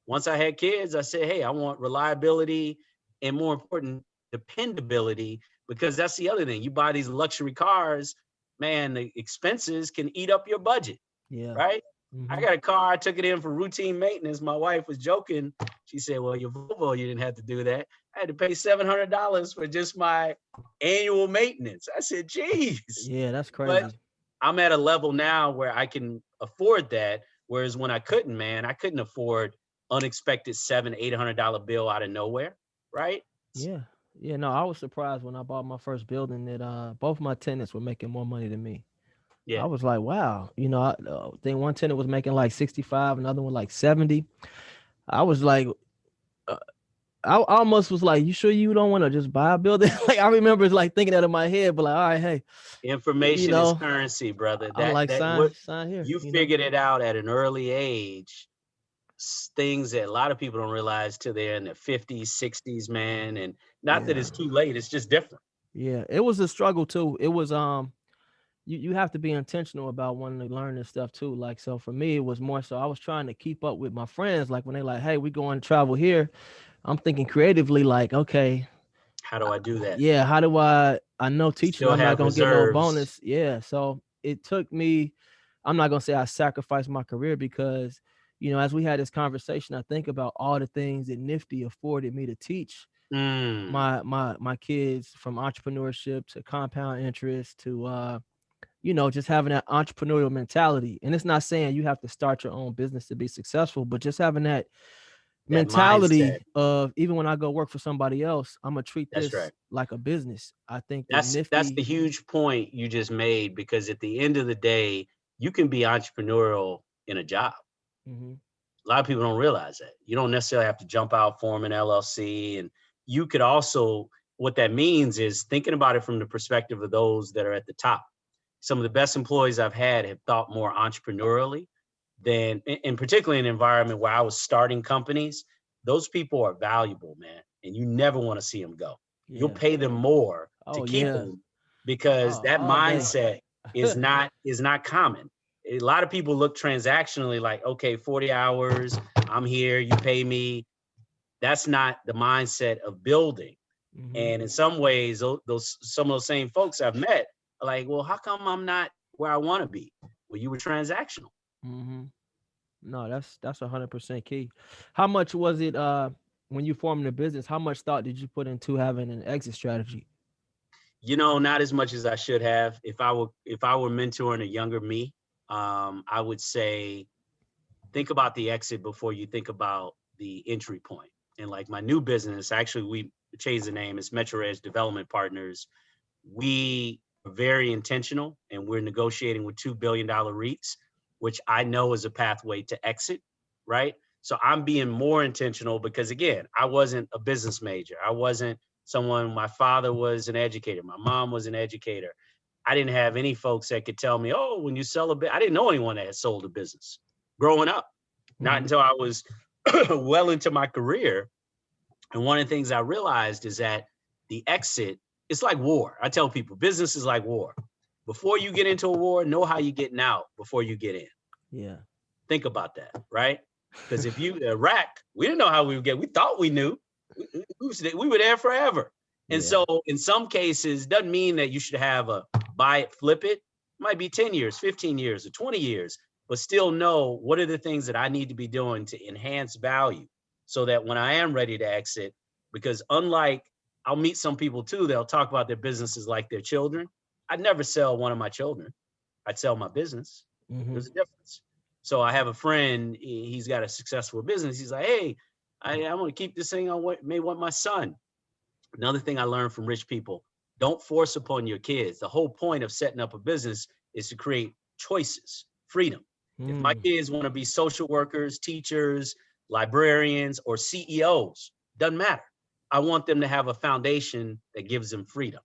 Once I had kids, I said, hey, I want reliability and more important, dependability, because that's the other thing. You buy these luxury cars, man, the expenses can eat up your budget. Yeah. Right. I got a car. I took it in for routine maintenance. My wife was joking. She said, well, your Volvo, you didn't have to do that. I had to pay $700 for just my annual maintenance. I said, geez. Yeah, that's crazy. But I'm at a level now where I can afford that. Whereas when I couldn't, man, I couldn't afford unexpected $700-800 bill out of nowhere. Right. Yeah. Yeah. No, I was surprised when I bought my first building that both my tenants were making more money than me. Yeah. I was like, wow, I think one tenant was making like 65, another one like 70. I was like, I almost was like, you sure you don't want to just buy a building? Like, I remember like thinking that in my head, but like, all right, hey. Information is currency, brother. Sign here. You figured it out at an early age. Things that a lot of people don't realize till they're in their 50s, 60s, man. And not that it's too late, it's just different. Yeah, it was a struggle too. It was you have to be intentional about wanting to learn this stuff too. Like, so for me, it was more so I was trying to keep up with my friends. Like when they like, hey, we going to travel here. I'm thinking creatively, like, okay, how do I do that? Yeah, how do I know teaching, I'm not going to get no bonus. Yeah, so it took me, I'm not going to say I sacrificed my career because, as we had this conversation, I think about all the things that Nifty afforded me to teach my kids, from entrepreneurship to compound interest to just having that entrepreneurial mentality. And it's not saying you have to start your own business to be successful, but just having that That mindset. mentality of, even when I go work for somebody else, I'm gonna treat That's this right. like a business. I think the That's the nifty. huge point you just made, because at the end of the day, you can be entrepreneurial in a job. Mhm. A lot of people don't realize that. You don't necessarily have to jump out, form an LLC. And you could also, what that means is thinking about it from the perspective of those that are at the top. Some of the best employees I've had have thought more entrepreneurially than, and particularly in an environment where I was starting companies. Those people are valuable, man, and you never want to see them go. You'll Yeah. pay them more to Oh keep yeah. them, because that All day. mindset is not common. A lot of people look transactionally, like, okay, 40 hours, I'm here, you pay me. That's not the mindset of building. Mhm. And in some ways, those some of those same folks I've met are like, well, how come I'm not where I want to be? Well, you were transactional. Mhm. No, that's 100% key. How much was it when you formed the business? How much thought did you put into having an exit strategy? Not as much as I should have. If I were mentoring a younger me, I would say think about the exit before you think about the entry point. And like my new business, actually, we changed the name. It's Metro Edge Development Partners. We are very intentional, and we're negotiating with $2 billion REITs, which I know is a pathway to exit, right? So I'm being more intentional because, again, I wasn't a business major. I wasn't someone, my father was an educator. My mom was an educator. I didn't have any folks that could tell me, oh, when you sell a bit, I didn't know anyone that had sold a business growing up, not Mhm. until I was well into my career. And one of the things I realized is that the exit, it's like war. I tell people business is like war. Before you get into a war, know how you're getting out before you get in. Yeah. Think about that, right? Because if you Iraq, we didn't know how we would get. We thought we knew. We were there forever. And Yeah. so in some cases, doesn't mean that you should have a buy it, flip it. It might be 10 years, 15 years, or 20 years, but still know what are the things that I need to be doing to enhance value so that when I am ready to exit, because unlike I'll meet some people too, they'll talk about their businesses like their children. I'd never sell one of my children. I'd sell my business. Mhm. There's a difference. So I have a friend, he's got a successful business. He's like, hey, I'm going to keep this thing on what may want my son. Another thing I learned from rich people, don't force upon your kids. The whole point of setting up a business is to create choices, freedom. If my Mm. kids want to be social workers, teachers, librarians, or CEOs, doesn't matter. I want them to have a foundation that gives them freedom.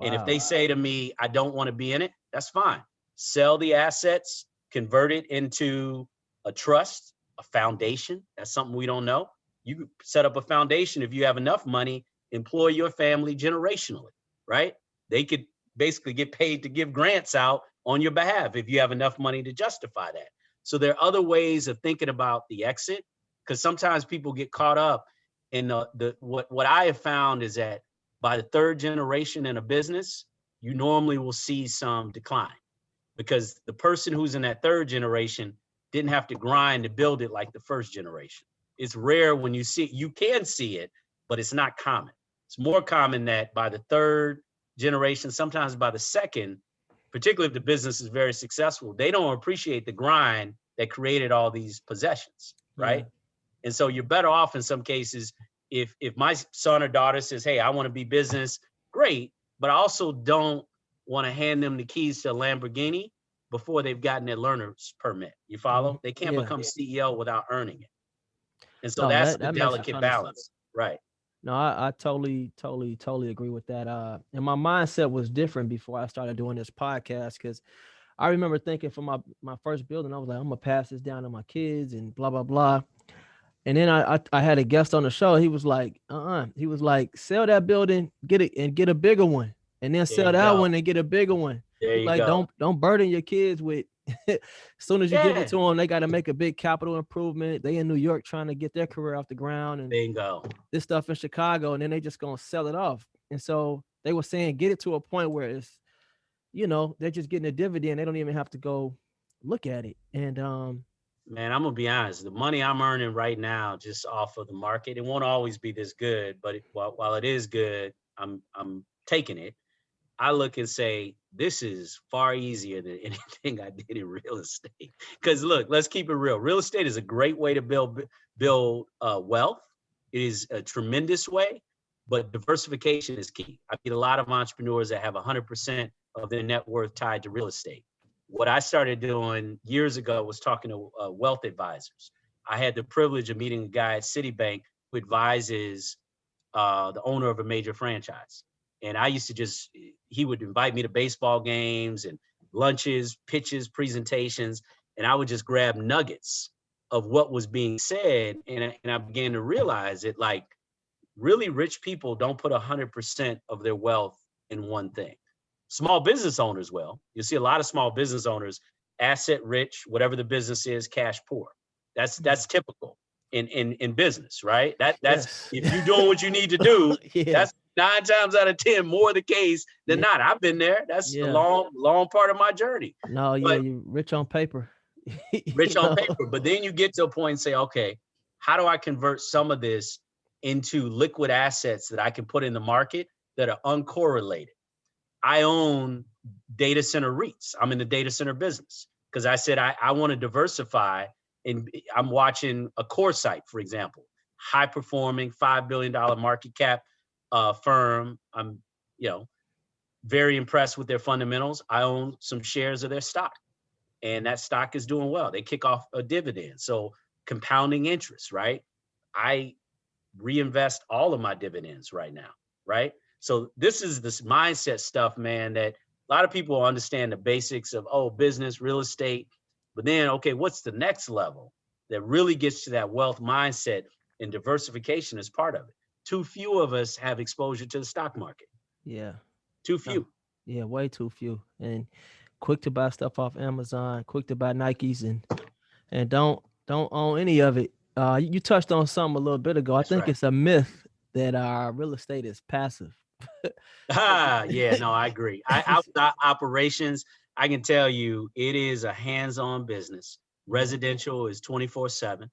And if they Wow. say to me, I don't want to be in it, that's fine. Sell the assets, convert it into a trust, a foundation. That's something we don't know. You can set up a foundation if you have enough money, employ your family generationally, right? They could basically get paid to give grants out on your behalf if you have enough money to justify that. So there are other ways of thinking about the exit, because sometimes people get caught up in what I have found is that by the third generation in a business, you normally will see some decline, because the person who's in that third generation didn't have to grind to build it like the first generation. It's rare when you can see it, but it's not common. It's more common that by the third generation, sometimes by the second, particularly if the business is very successful, they don't appreciate the grind that created all these possessions, Yeah. right? And so you're better off in some cases if my son or daughter says, hey, I want to be business, great, but I also don't want to hand them the keys to a Lamborghini before they've gotten their learner's permit. You Mhm. follow? They can't Yeah. become CEO without earning it. And so No, that's that the that makes a delicate ton of sense. balance. Right. No, I totally agree with that. And my mindset was different before I started doing this podcast, because I remember thinking for my first building, I was like, I'm gonna pass this down to my kids and blah blah blah. And then I had a guest on the show. He was like, He was like, sell that building, get it and get a bigger one, and then There sell you that go. one and get a bigger one. There He's you like, go. don't burden your kids with. As soon as you give it Yeah. to them, they got to make a big capital improvement. They in New York trying to get their career off the ground, and Bingo. this stuff in Chicago, and then they just gonna sell it off. And so they were saying, get it to a point where it's, they're just getting a dividend. They don't even have to go look at it. And Man, I'm gonna be honest. The money I'm earning right now, just off of the market, it won't always be this good. But while it is good, I'm taking it. I look and say, this is far easier than anything I did in real estate. Because look, let's keep it real. Real estate is a great way to build wealth. It is a tremendous way, but diversification is key. I meet a lot of entrepreneurs that have 100% of their net worth tied to real estate. What I started doing years ago was talking to wealth advisors. I had the privilege of meeting a guy at Citibank who advises the owner of a major franchise. And I used to he would invite me to baseball games and lunches, pitches, presentations, and I would just grab nuggets of what was being said. And I began to realize that like really rich people don't put 100% of their wealth in one thing. Small business owners will. You see a lot of small business owners, asset rich, whatever the business is, cash poor. That's typical in business, right? That's Yes. if you're doing what you need to do, Yeah. that's 9 times out of 10 more the case than not. I've been there. That's a Yeah. long part of my journey. No, yeah, But you rich on paper. rich You on know? paper. But then you get to a point and say, okay, how do I convert some of this into liquid assets that I can put in the market that are uncorrelated? I own data center REITs. I'm in the data center business because I said I want to diversify. And I'm watching a core site, for example, high performing $5 billion market cap firm. I'm, very impressed with their fundamentals. I own some shares of their stock, and that stock is doing well. They kick off a dividend, so compounding interest, right? I reinvest all of my dividends right now, right? So this is this mindset stuff, man, that a lot of people understand the basics of, business, real estate, but then, okay, what's the next level that really gets to that wealth mindset, and diversification is part of it. Too few of us have exposure to the stock market. Yeah. Too No. few. Yeah, way too few. And quick to buy stuff off Amazon, quick to buy Nikes and don't own any of it. You touched on something a little bit ago. I That's think right. it's a myth that our real estate is passive. Yeah, no, I agree. Outside operations, I can tell you it is a hands-on business. Yeah. Residential is 24/7.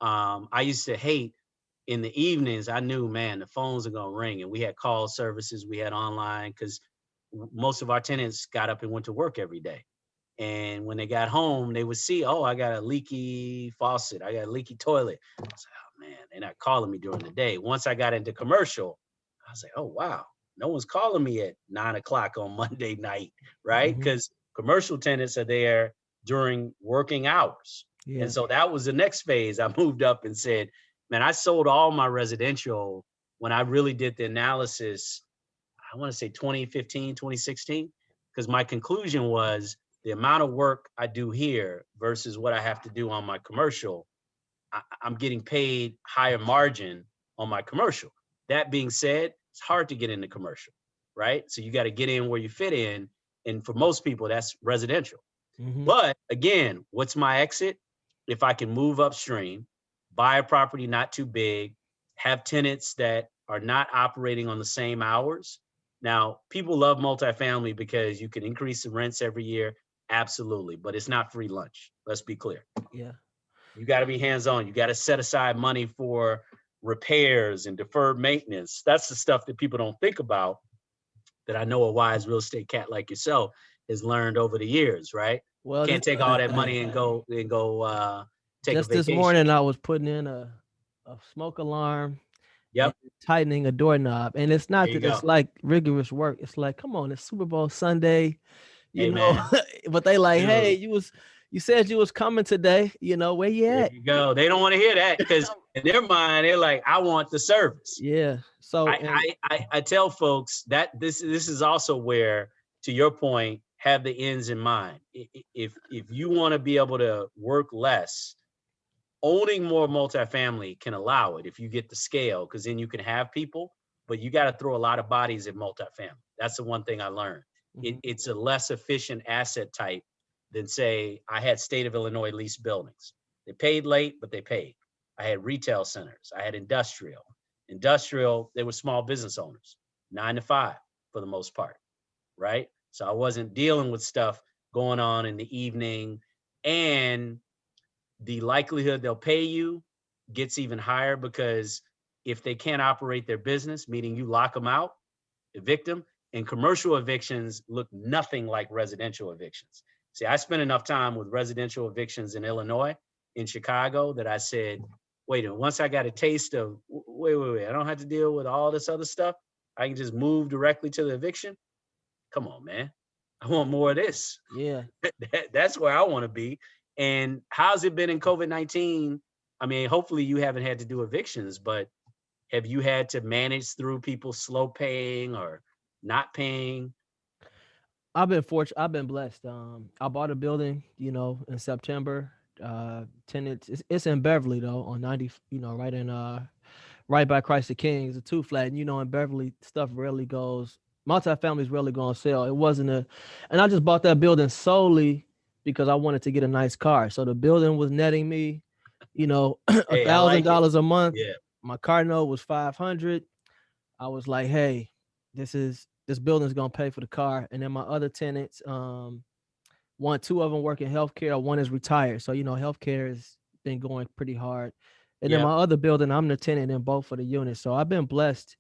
I used to hate in the evenings. I knew, man, the phones are gonna ring, and we had call services, we had online because most of our tenants got up and went to work every day. And when they got home, they would see, I got a leaky faucet, I got a leaky toilet. I was like, oh man, they're not calling me during the day. Once I got into commercial, I was like, oh wow, no one's calling me at 9 o'clock on Monday night, right? Mhm. Because commercial tenants are there during working hours. And Yeah. so that was the next phase. I moved up and said, man, I sold all my residential when I really did the analysis. I want to say 2015, 2016, because my conclusion was the amount of work I do here versus what I have to do on my commercial, I'm getting paid higher margin on my commercial. That being said, it's hard to get into commercial, right? So you got to get in where you fit in. And for most people, that's residential. Mhm. But again, what's my exit? If I can move upstream, buy a property not too big, have tenants that are not operating on the same hours. Now, people love multifamily because you can increase the rents every year. Absolutely. But it's not free lunch. Let's be clear. Yeah. You got to be hands-on. You got to set aside money for repairs and deferred maintenance. That's the stuff that people don't think about that I know a wise real estate cat like yourself has learned over the years, right? Well, Can't take all that money and go take a just this vacation. morning I was putting in a smoke alarm and Yep. tightening a doorknob. And it's not There you that it's go. like rigorous work. It's like, come on, it's Super Bowl Sunday, you Hey know. man, But they like, hey, dude, you said you was coming today, where you there at? you go. They don't want to hear that because in their mind, they're like, I want the service. Yeah. So I and I tell folks that this is also where, to your point, have the ends in mind. If you want to be able to work less, owning more multifamily can allow it if you get the scale, because then you can have people, but you got to throw a lot of bodies at multifamily. That's the one thing I learned. Mhm. It's a less efficient asset type than, say, I had state of Illinois leased buildings. They paid late, but they paid. I had retail centers. I had industrial. Industrial, they were small business owners, 9 to 5 for the most part, right? So I wasn't dealing with stuff going on in the evening, and the likelihood they'll pay you gets even higher because if they can't operate their business, meaning you lock them out, evict them, And commercial evictions look nothing like residential evictions. See, I spent enough time with residential evictions in Illinois, in Chicago, that I said, wait, once I got a taste of, wait, I don't have to deal with all this other stuff. I can just move directly to the eviction. Come on, man. I want more of this. Yeah. That's where I want to be. And how's it been in COVID-19? I mean, hopefully you haven't had to do evictions, but have you had to manage through people slow paying or not paying? I've been fortunate. I've been blessed. I bought a building, in September. Tenants. It's in Beverly though, on 90. Right in right by Christ the King. It's a two flat, and in Beverly stuff rarely goes. Multifamilies rarely go on sale. It wasn't and I just bought that building solely because I wanted to get a nice car. So the building was netting me, a Hey, I thousand like it. dollars a month. Yeah. My car note was 500. I was like, hey, this building's gonna pay for the car. And then my other tenants, two of them work in healthcare, one is retired. So healthcare has been going pretty hard. And then Yeah. my other building, I'm the tenant in both of the units. So I've been blessed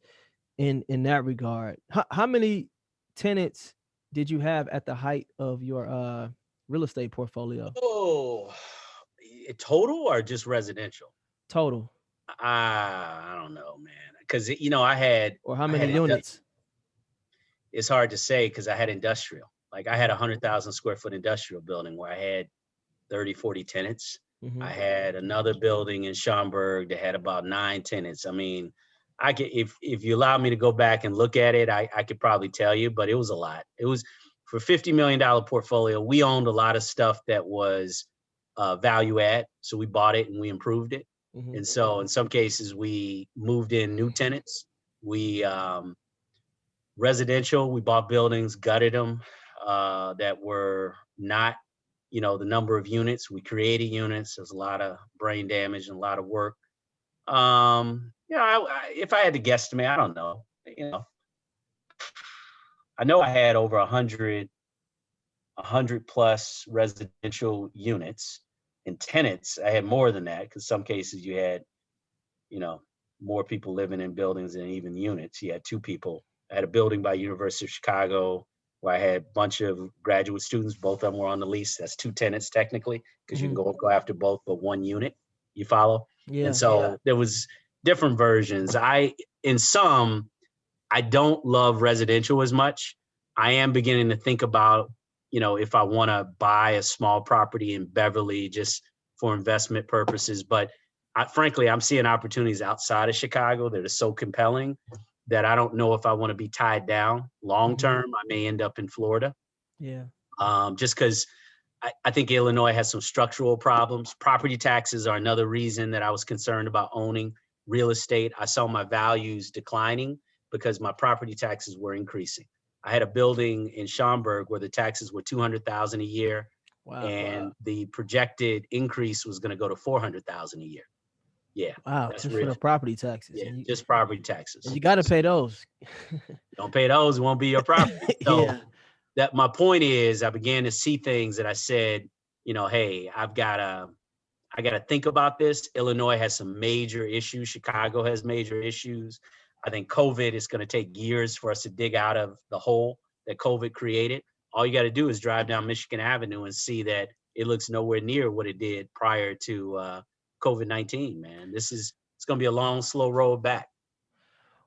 in that regard. How many tenants did you have at the height of your real estate portfolio? Oh, total or just residential? Total. I don't know, man. Because I had Or how many units? It's hard to say because I had industrial. Like I had 100,000 square foot industrial building where I had 30, 40 tenants. Mm-hmm. I had another building in Schaumburg that had about 9 tenants. I mean, I could, if you allow me to go back and look at it, I could probably tell you, but it was a lot. It was for $50 million portfolio. We owned a lot of stuff that was value add. So we bought it and we improved it. Mm-hmm. And so in some cases we moved in new tenants. We, residential, we bought buildings, gutted them that were not, the number of units. We created units. There's a lot of brain damage and a lot of work. If I had to guesstimate, I don't know. I know I had over 100 plus residential units and tenants. I had more than that because some cases you had, more people living in buildings than even units. You had 2 people. I had a building by University of Chicago where I had a bunch of graduate students. Both of them were on the lease. That's 2 tenants technically, because you can go after both, but 1 unit. You follow? Yeah. And so there was different versions. In some, I don't love residential as much. I am beginning to think about, if I want to buy a small property in Beverly just for investment purposes. But frankly, I'm seeing opportunities outside of Chicago that are so compelling that I don't know if I want to be tied down long term. I may end up in Florida. Yeah. Just because I think Illinois has some structural problems. Property taxes are another reason that I was concerned about owning real estate. I saw my values declining because my property taxes were increasing. I had a building in Schaumburg where the taxes were $200,000 a year. Wow. And the projected increase was going to go to $400,000 a year. Yeah. Wow. That's Just real. for the property taxes. Yeah, just property taxes. And you got to pay those. Don't pay those, it won't be your property. So Yeah. that my point is, I began to see things that I said, hey, I got to think about this. Illinois has some major issues. Chicago has major issues. I think COVID is going to take years for us to dig out of the hole that COVID created. All you got to do is drive down Michigan Avenue and see that it looks nowhere near what it did prior to COVID-19, man. It's going to be a long, slow road back.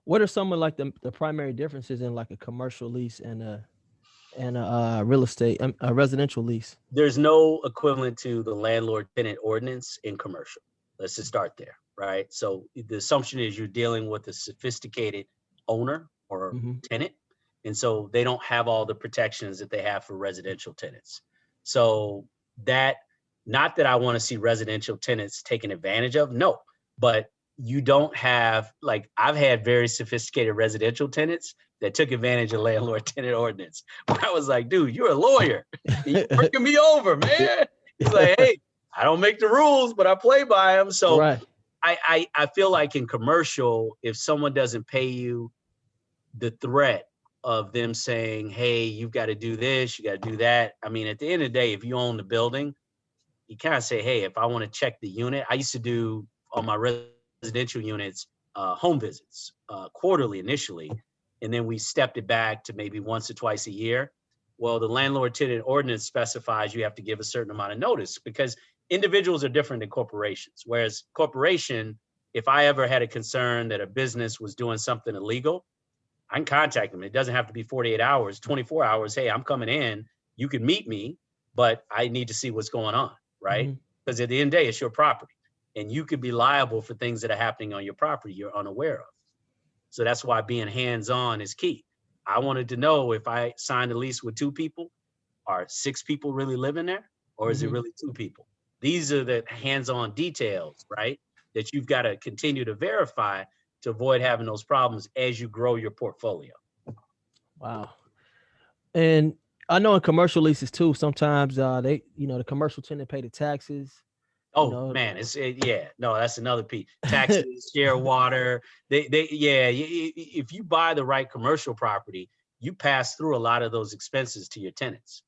What are some of like the primary differences in like a commercial lease and a real estate, a residential lease? There's no equivalent to the landlord tenant ordinance in commercial. Let's just start there, right? So the assumption is you're dealing with a sophisticated owner or tenant. And so they don't have all the protections that they have for residential tenants. So not that I want to see residential tenants taken advantage of, no, but you don't have, like, I've had very sophisticated residential tenants that took advantage of landlord tenant ordinance. I was like, dude, you're a lawyer. You're working me over, man. He's like, hey, I don't make the rules, but I play by them. So right. I feel like in commercial, if someone doesn't pay you, the threat of them saying, hey, you've got to do this, you got to do that. I mean, at the end of the day, if you own the building, you kind of say, hey, if I want to check the unit, I used to do on my residential units, home visits quarterly initially. and then we stepped it back to maybe once or twice a year. Well, the landlord tenant ordinance specifies you have to give a certain amount of notice, because individuals are different than corporations. Whereas corporation, if I ever had a concern that a business was doing something illegal, I can contact them. It doesn't have to be 48 hours, 24 hours. Hey, I'm coming in. You can meet me, but I need to see what's going on, right? Because at the end of the day, it's your property, and you could be liable for things that are happening on your property you're unaware of. So that's why being hands-on is key. I wanted to know, if I signed a lease with 2 people, are 6 people really living there, or is it really 2 people? These are the hands-on details, right, that you've got to continue to verify to avoid having those problems as you grow your portfolio. Wow. And I know in commercial leases too, sometimes they, the commercial tenant pay the taxes. Oh man, that's another piece. Taxes, share water. If you buy the right commercial property, you pass through a lot of those expenses to your tenants.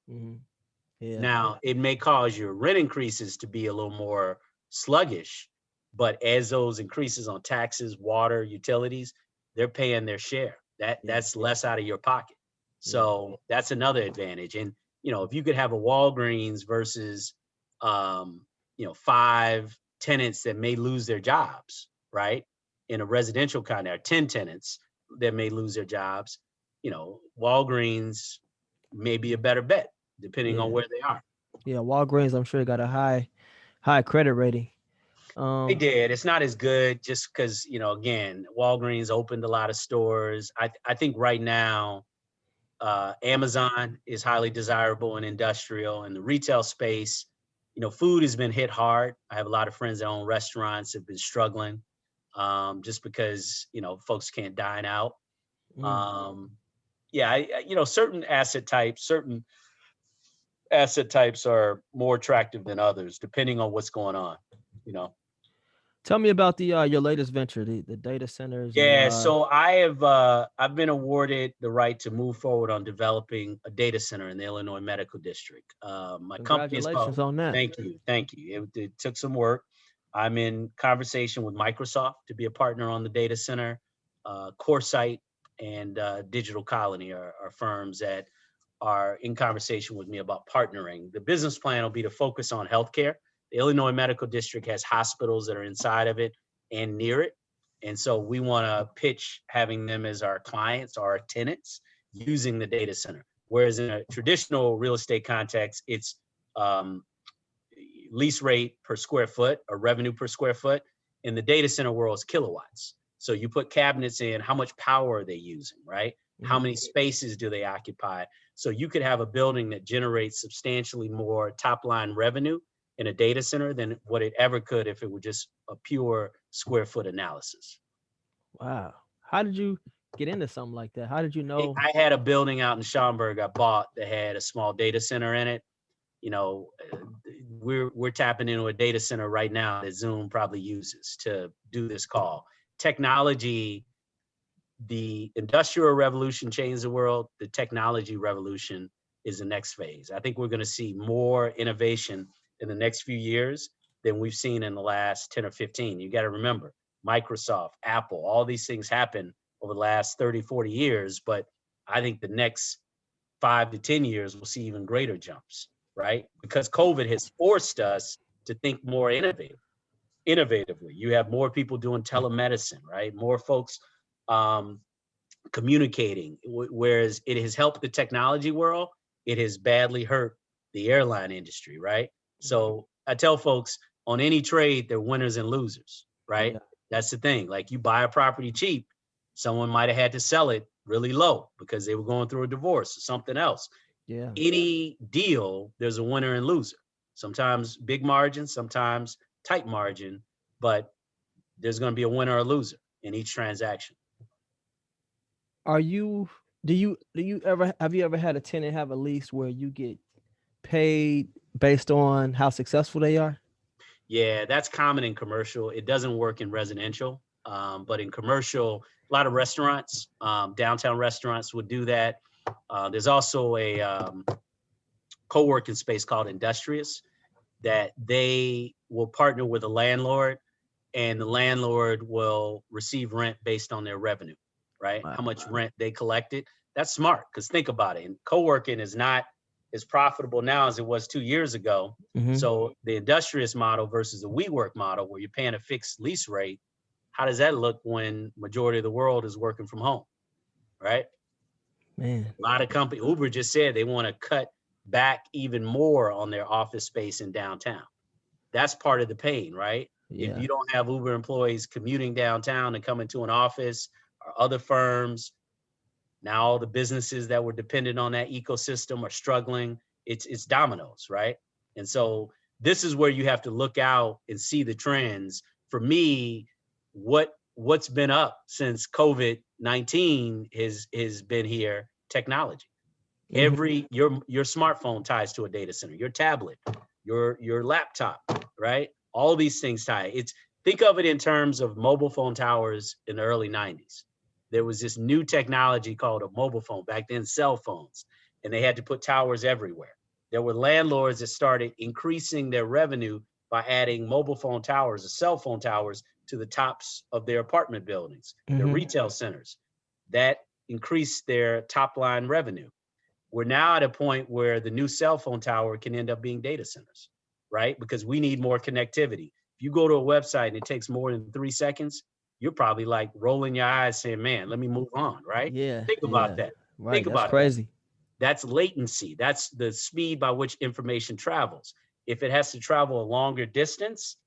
Yeah. Now, it may cause your rent increases to be a little more sluggish, but as those increases on taxes, water, utilities, they're paying their share. That's less out of your pocket. So that's another advantage. And, if you could have a Walgreens versus, 5 tenants that may lose their jobs, right? In a residential kind, there are 10 tenants that may lose their jobs. Walgreens may be a better bet, depending on where they are. Yeah, Walgreens, I'm sure, got a high credit rating. They did. It's not as good just because, again, Walgreens opened a lot of stores. I think right now, Amazon is highly desirable in industrial, and the retail space. Food has been hit hard. I have a lot of friends that own restaurants have been struggling, just because, folks can't dine out. Certain asset types are more attractive than others, depending on what's going on. Tell me about your latest venture, the data centers. Yeah, so I've been awarded the right to move forward on developing a data center in the Illinois Medical District. My company is called. Congratulations on that. Thank you. It took some work. I'm in conversation with Microsoft to be a partner on the data center. CoreSite and Digital Colony are firms that are in conversation with me about partnering. The business plan will be to focus on healthcare. The Illinois Medical District has hospitals that are inside of it and near it. And so we want to pitch having them as our clients, our tenants, using the data center. Whereas in a traditional real estate context, it's lease rate per square foot or revenue per square foot. In the data center world, it's kilowatts. So you put cabinets in, how much power are they using, right? How many spaces do they occupy? So you could have a building that generates substantially more top line revenue in a data center than what it ever could if it were just a pure square foot analysis. Wow. How did you get into something like that? How did you know? I had a building out in Schaumburg I bought that had a small data center in it. We're tapping into a data center right now that Zoom probably uses to do this call. Technology, the industrial revolution changed the world. The technology revolution is the next phase. I think we're going to see more innovation in the next few years than we've seen in the last 10 or 15. You got to remember, Microsoft, Apple, all these things happen over the last 30, 40 years. But I think the next 5 to 10 years, we'll see even greater jumps, right? Because COVID has forced us to think more innovatively. You have more people doing telemedicine, right? More folks communicating, whereas it has helped the technology world, it has badly hurt the airline industry, right? So I tell folks, on any trade, they're winners and losers, right? Yeah. That's the thing. Like, you buy a property cheap, someone might have had to sell it really low because they were going through a divorce or something else. Yeah. Any deal, there's a winner and loser. Sometimes big margin, sometimes tight margin, but there's going to be a winner or loser in each transaction. Have you ever had a tenant have a lease where you get paid based on how successful they are? Yeah, that's common in commercial. It doesn't work in residential, but in commercial, a lot of restaurants, downtown restaurants would do that. There's also a co-working space called Industrious that they will partner with a landlord, and the landlord will receive rent based on their revenue. right? Wow. How much rent they collected. That's smart, because think about it. And co-working is not as profitable now as it was 2 years ago. Mm-hmm. So the industrious model versus the WeWork model, where you're paying a fixed lease rate, how does that look when majority of the world is working from home, right? Man. A lot of companies, Uber just said they want to cut back even more on their office space in downtown. That's part of the pain, right? If Yeah. you don't have Uber employees commuting downtown and coming to an office, or other firms, now all the businesses that were dependent on that ecosystem are struggling. It's dominoes, right? And so this is where you have to look out and see the trends. For me, what's been up since COVID-19 has been here, technology. Mm-hmm. Your smartphone ties to a data center, your tablet, your laptop, right? All these things tie. Think of it in terms of mobile phone towers in the early 90s. There was this new technology called a mobile phone, back then cell phones, and they had to put towers everywhere. There were landlords that started increasing their revenue by adding mobile phone towers or cell phone towers to the tops of their apartment buildings, their Mm-hmm. retail centers. That increased their top line revenue. We're now at a point where the new cell phone tower can end up being data centers, right? Because we need more connectivity. If you go to a website and it takes more than 3 seconds, you're probably like rolling your eyes saying, man, let me move on, right? Yeah. Think about Yeah. that. Right. Think That's about that. crazy. That's latency. That's the speed by which information travels. If it has to travel a longer distance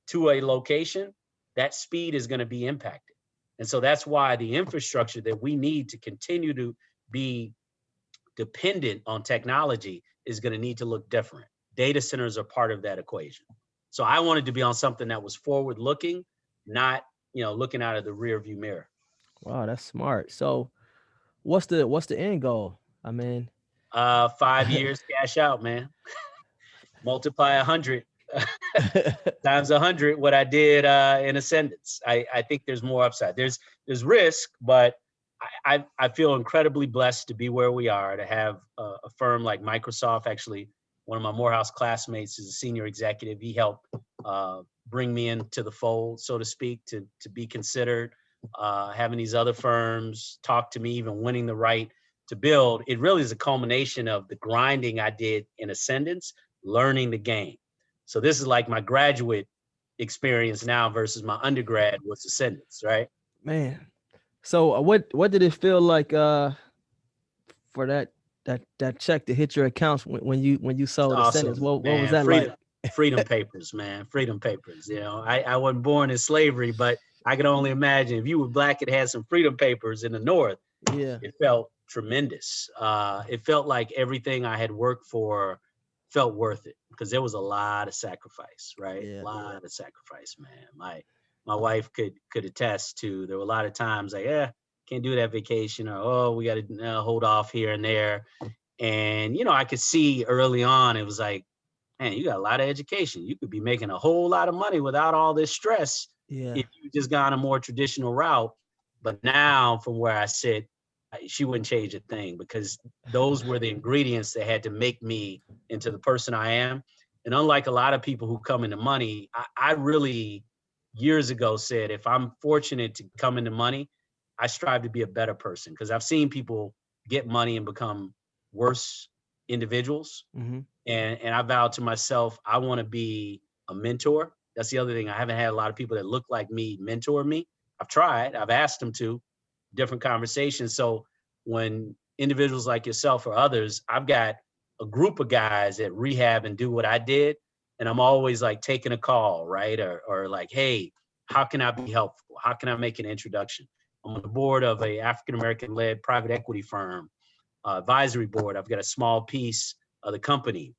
to a location, that speed is going to be impacted. And so that's why the infrastructure that we need to continue to be dependent on technology is going to need to look different. Data centers are part of that equation. So I wanted to be on something that was forward looking, not, looking out of the rear view mirror. Wow, that's smart. So what's the end goal? I mean, 5 years cash out, man. Multiply 100 times 100 what I did in Ascendance. I think there's more upside. There's risk, but I feel incredibly blessed to be where we are, to have a firm like Microsoft. Actually, one of my Morehouse classmates is a senior executive. He helped bring me into the fold, so to speak, to be considered. Having these other firms talk to me, even winning the right to build, it really is a culmination of the grinding I did in Ascendance, learning the game. So this is like my graduate experience now versus my undergrad was Ascendance, right? man. So what did it feel like for that check to hit your accounts when you It's sold the sentence? awesome, What was man. that like? Freedom papers, man. Freedom papers. I wasn't born in slavery, but I can only imagine if you were Black and had some freedom papers in the North, Yeah. it felt tremendous. It felt like everything I had worked for felt worth it, because there was a lot of sacrifice, right? A Yeah. lot of sacrifice, man. My wife could attest to, there were a lot of times like, can't do that vacation, or, oh, we got to hold off here and there. And, I could see early on, it was like, man, you got a lot of education. You could be making a whole lot of money without all this stress Yeah. if you just gone a more traditional route. But now, from where I sit, she wouldn't change a thing, because those were the ingredients that had to make me into the person I am. And unlike a lot of people who come into money, I really years ago said, if I'm fortunate to come into money, I strive to be a better person, because I've seen people get money and become worse individuals. Mm-hmm. And I vowed to myself, I want to be a mentor. That's the other thing. I haven't had a lot of people that look like me mentor me. I've tried, I've asked them to, different conversations. So when individuals like yourself or others, I've got a group of guys that rehab and do what I did. And I'm always like taking a call, right? Or like, hey, how can I be helpful? How can I make an introduction? I'm on the board of a African-American led private equity firm, advisory board. I've got a small piece of the company.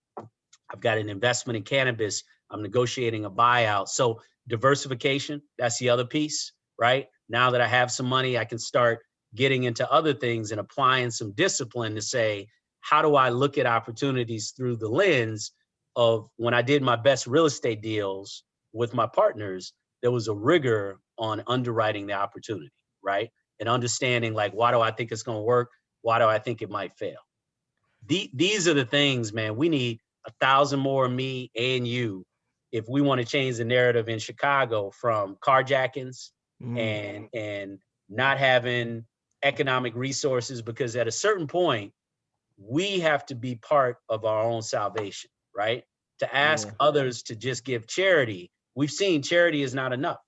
I've got an investment in cannabis. I'm negotiating a buyout. So diversification, that's the other piece, right? Now that I have some money, I can start getting into other things and applying some discipline to say, how do I look at opportunities through the lens of, when I did my best real estate deals with my partners, there was a rigor on underwriting the opportunity, right? And understanding, like, why do I think it's going to work? Why do I think it might fail? These are the things, man. We need 1,000 more of me and you if we want to change the narrative in Chicago from carjackings Mm. and not having economic resources, because at a certain point, we have to be part of our own salvation, right? To ask others to just give charity. We've seen charity is not enough.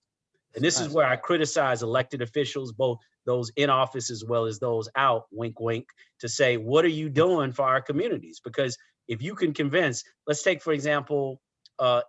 And this is where I criticize elected officials, both those in office as well as those out, wink, wink, to say, what are you doing for our communities? Because if you can convince, let's take, for example,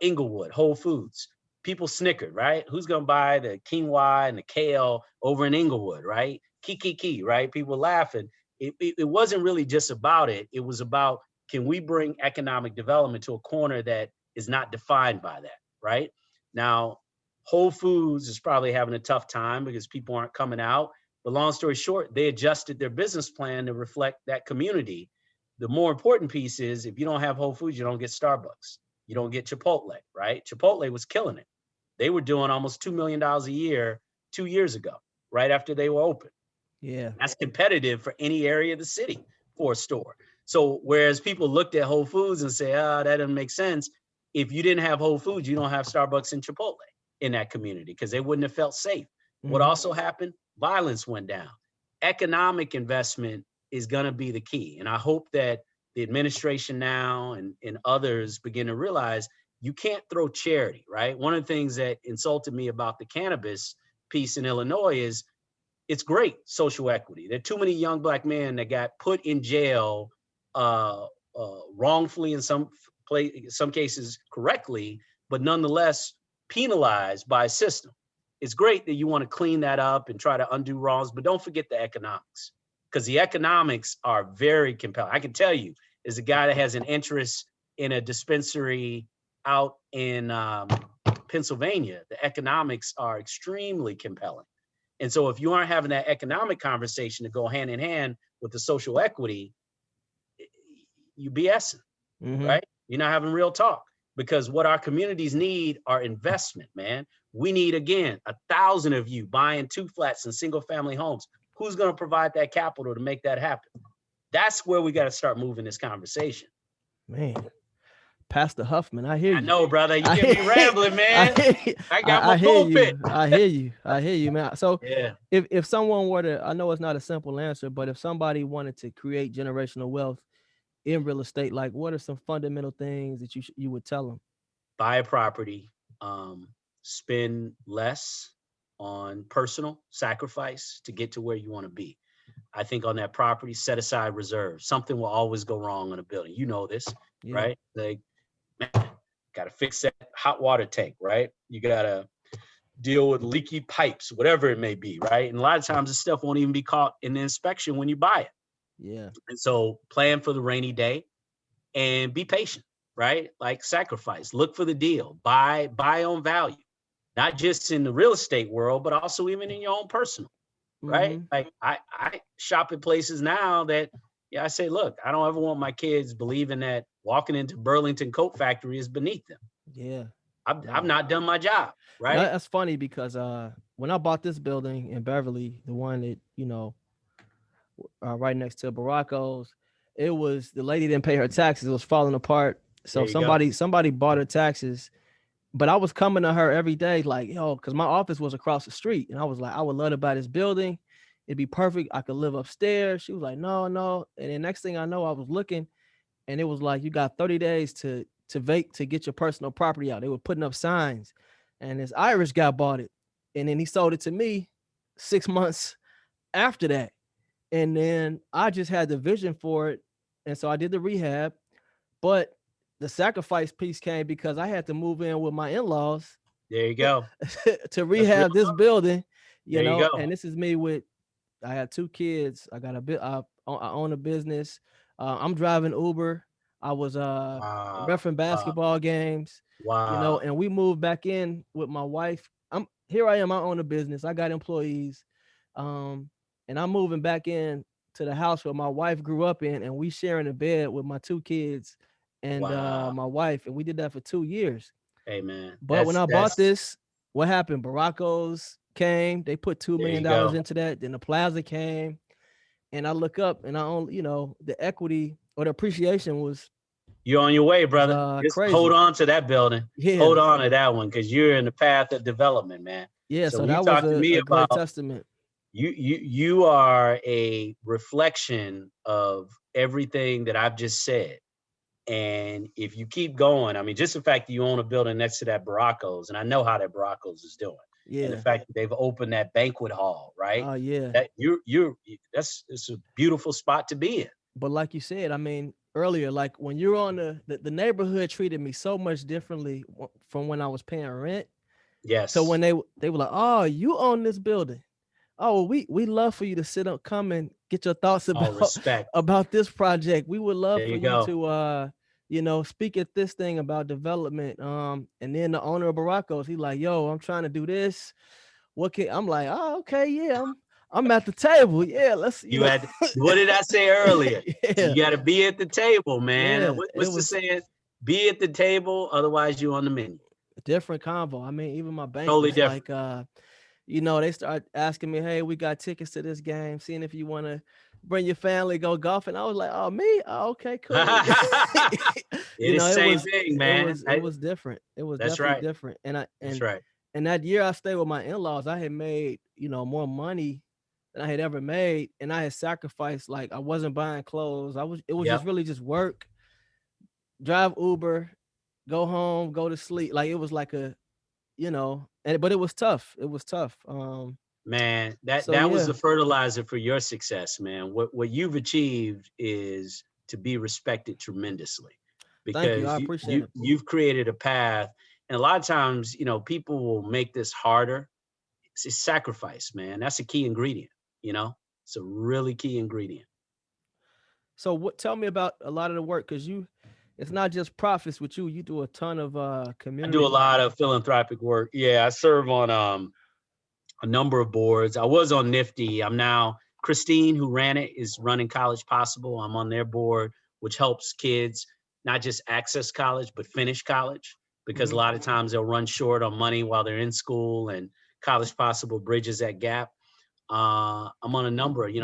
Inglewood, Whole Foods. People snickered, right? Who's going to buy the quinoa and the kale over in Inglewood, right? Kiki, right? People laughing. It wasn't really just about it. It was about, can we bring economic development to a corner that is not defined by that, right? Now, Whole Foods is probably having a tough time because people aren't coming out. But long story short, they adjusted their business plan to reflect that community. The more important piece is, if you don't have Whole Foods, you don't get Starbucks. You don't get Chipotle, right? Chipotle was killing it. They were doing almost $2 million a year 2 years ago, right after they were open. Yeah. That's competitive for any area of the city for a store. So whereas people looked at Whole Foods and say, that doesn't make sense. If you didn't have Whole Foods, you don't have Starbucks and Chipotle in that community because they wouldn't have felt safe. What also happened? Violence went down. Economic investment is going to be the key. And I hope that the administration now and others begin to realize you can't throw charity, right? One of the things that insulted me about the cannabis piece in Illinois is it's great social equity. There are too many young Black men that got put in jail wrongfully, in some cases correctly, but nonetheless penalized by a system. It's great that you want to clean that up and try to undo wrongs, but don't forget the economics, because the economics are very compelling. I can tell you, as a guy that has an interest in a dispensary out in Pennsylvania, the economics are extremely compelling. And so if you aren't having that economic conversation to go hand in hand with the social equity, you BSing, right? You're not having real talk, because what our communities need are investment, man. We need, again, 1,000 of you buying 2 flats and single family homes. Who's going to provide that capital to make that happen? That's where we got to start moving this conversation. Man, Pastor Huffman, I hear you. I know, brother. You get me rambling, man. I got my pulpit. I hear you, man. So if someone were to, I know it's not a simple answer, but if somebody wanted to create generational wealth in real estate, like what are some fundamental things that you would tell them? Buy a property, spend less on personal sacrifice to get to where you want to be. I think on that property, set aside reserves. Something will always go wrong in a building. You know this, right? Like, man, got to fix that hot water tank, right? You got to deal with leaky pipes, whatever it may be, right? And a lot of times this stuff won't even be caught in the inspection when you buy it. Yeah. And so plan for the rainy day and be patient, right? Like sacrifice, look for the deal, buy on value, not just in the real estate world, but also even in your own personal, right? Like I shop at places now that, I say, look, I don't ever want my kids believing that walking into Burlington Coat Factory is beneath them. Yeah. I've not done my job, right? That's funny because when I bought this building in Beverly, the one that, right next to Baracos, it was, the lady didn't pay her taxes. It was falling apart. So somebody bought her taxes, but I was coming to her every day, like, because my office was across the street. And I was like, I would love to buy this building. It'd be perfect. I could live upstairs. She was like, no. And the next thing I know, I was looking and it was like, you got 30 days to get your personal property out. They were putting up signs, and this Irish guy bought it. And then he sold it to me 6 months after that. And then I just had the vision for it. And so I did the rehab, but the sacrifice piece came because I had to move in with my in-laws. There you go. To rehab this building, you know, and this is me with, I had 2 kids. I got I own a business. I'm driving Uber. I was refereeing basketball games, and we moved back in with my wife. I own a business. I got employees. And I'm moving back in to the house where my wife grew up in, and we sharing a bed with my 2 kids and my wife. And we did that for 2 years. Hey, man. But when I bought this, what happened? Baracos came, they put $2 million into that. Then the plaza came, and I look up and I own, the equity or the appreciation was. You're on your way, brother. Just hold on to that building. Yeah. Hold on to that one, because you're in the path of development, man. Yeah. So that was a great testament. You are a reflection of everything that I've just said. And if you keep going, I mean, just the fact that you own a building next to that Baracos, and I know how that Baracos is doing, and the Yeah. fact that they've opened that banquet hall, right? Oh yeah. That it's a beautiful spot to be in. But like you said, I mean, earlier, like when you're on the neighborhood treated me so much differently from when I was paying rent. So Yes. when they were like, "Oh, you own this building. Oh, we love for you to sit up, come and get your thoughts Oh, about respect. about this project. We would love There for you you go. to speak at this thing about development." And then the owner of Baracos, he's like, "Yo, I'm trying to do this. What can I'm like, oh, okay, yeah, I'm at the table. Yeah, let's, You had, what did I say earlier? yeah, You got to be at the table, man. yeah. It What's the was saying? Be at the table, otherwise you on the menu. a different convo. I mean, even my bank Totally was different. like, they start asking me, "Hey, we got tickets to this game, seeing if you want to bring your family, go golfing." I was like, "Oh, me? Oh, okay, cool." It is It same was thing, it man. was it was different. It was That's definitely right. different. And That's right. and that year I stayed with my in-laws, I had made, more money than I had ever made, and I had sacrificed, like I wasn't buying clothes. It was just Yep. really just work, drive Uber, go home, go to sleep. Like it was like but it was tough. It was tough. Man, So that was yeah, the fertilizer for your success, man. What you've achieved is to be respected tremendously, thank you. I because appreciate it. you've created a path. And a lot of times, people will make this harder. It's sacrifice, man. That's a key ingredient, you know? It's a really key ingredient. So what tell me about a lot of the work, because it's not just profits with you. You do a ton of I do a community. lot of philanthropic work. Yeah, I serve on a number of boards. I was on Nifty. I'm now, Christine, who ran it, is running College Possible. I'm on their board, which helps kids not just access college, but finish college, because a Hmm. lot of times they'll run short on money while they're in school, and College Possible bridges that gap. I'm on a number of,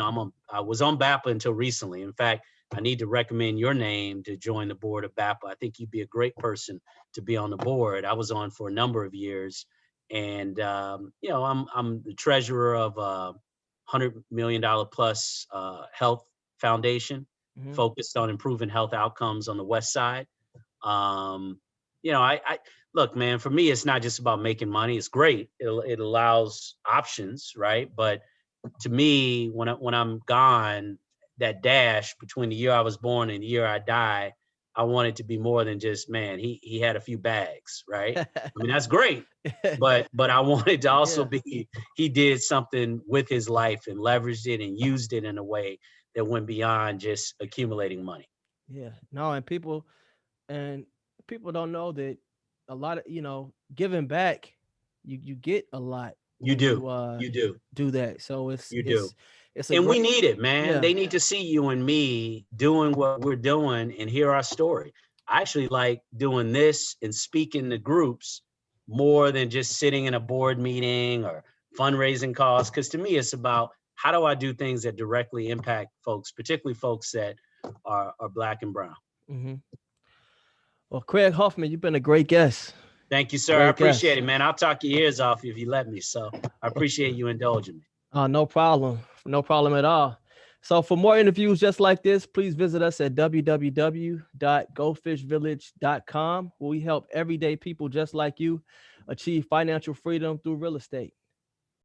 I was on BAPA until recently. In fact, I need to recommend your name to join the board of BAPA. I think you'd be a great person to be on the board. I was on for a number of years, and I'm the treasurer of a $100 million plus health foundation Hmm. focused on improving health outcomes on the West Side. Um, I look, man. For me, it's not just about making money. It's great. It allows options, right? But to me, when I'm gone, that dash between the year I was born and the year I die, I want it to be more than just, man, he had a few bags, right? I mean, that's great, but I wanted to also Yeah, be, he did something with his life and leveraged it and used it in a way that went beyond just accumulating money. yeah. No, and people don't know that a lot of giving back, you get a lot You when do, you you do, do that. So you do. it's a And we great, need it, man. yeah. They need to see you and me doing what we're doing and hear our story. I actually like doing this and speaking to groups more than just sitting in a board meeting or fundraising calls. Because to me, it's about, how do I do things that directly impact folks, particularly folks that are Black and brown. Hmm. Well, Craig Huffman, you've been a great guest. Thank you, sir. I Great appreciate guest. it, man. I'll talk your ears off if you let me. So I appreciate you indulging me. No problem. No problem at all. So for more interviews just like this, please visit us at www.gofishvillage.com, where we help everyday people just like you achieve financial freedom through real estate.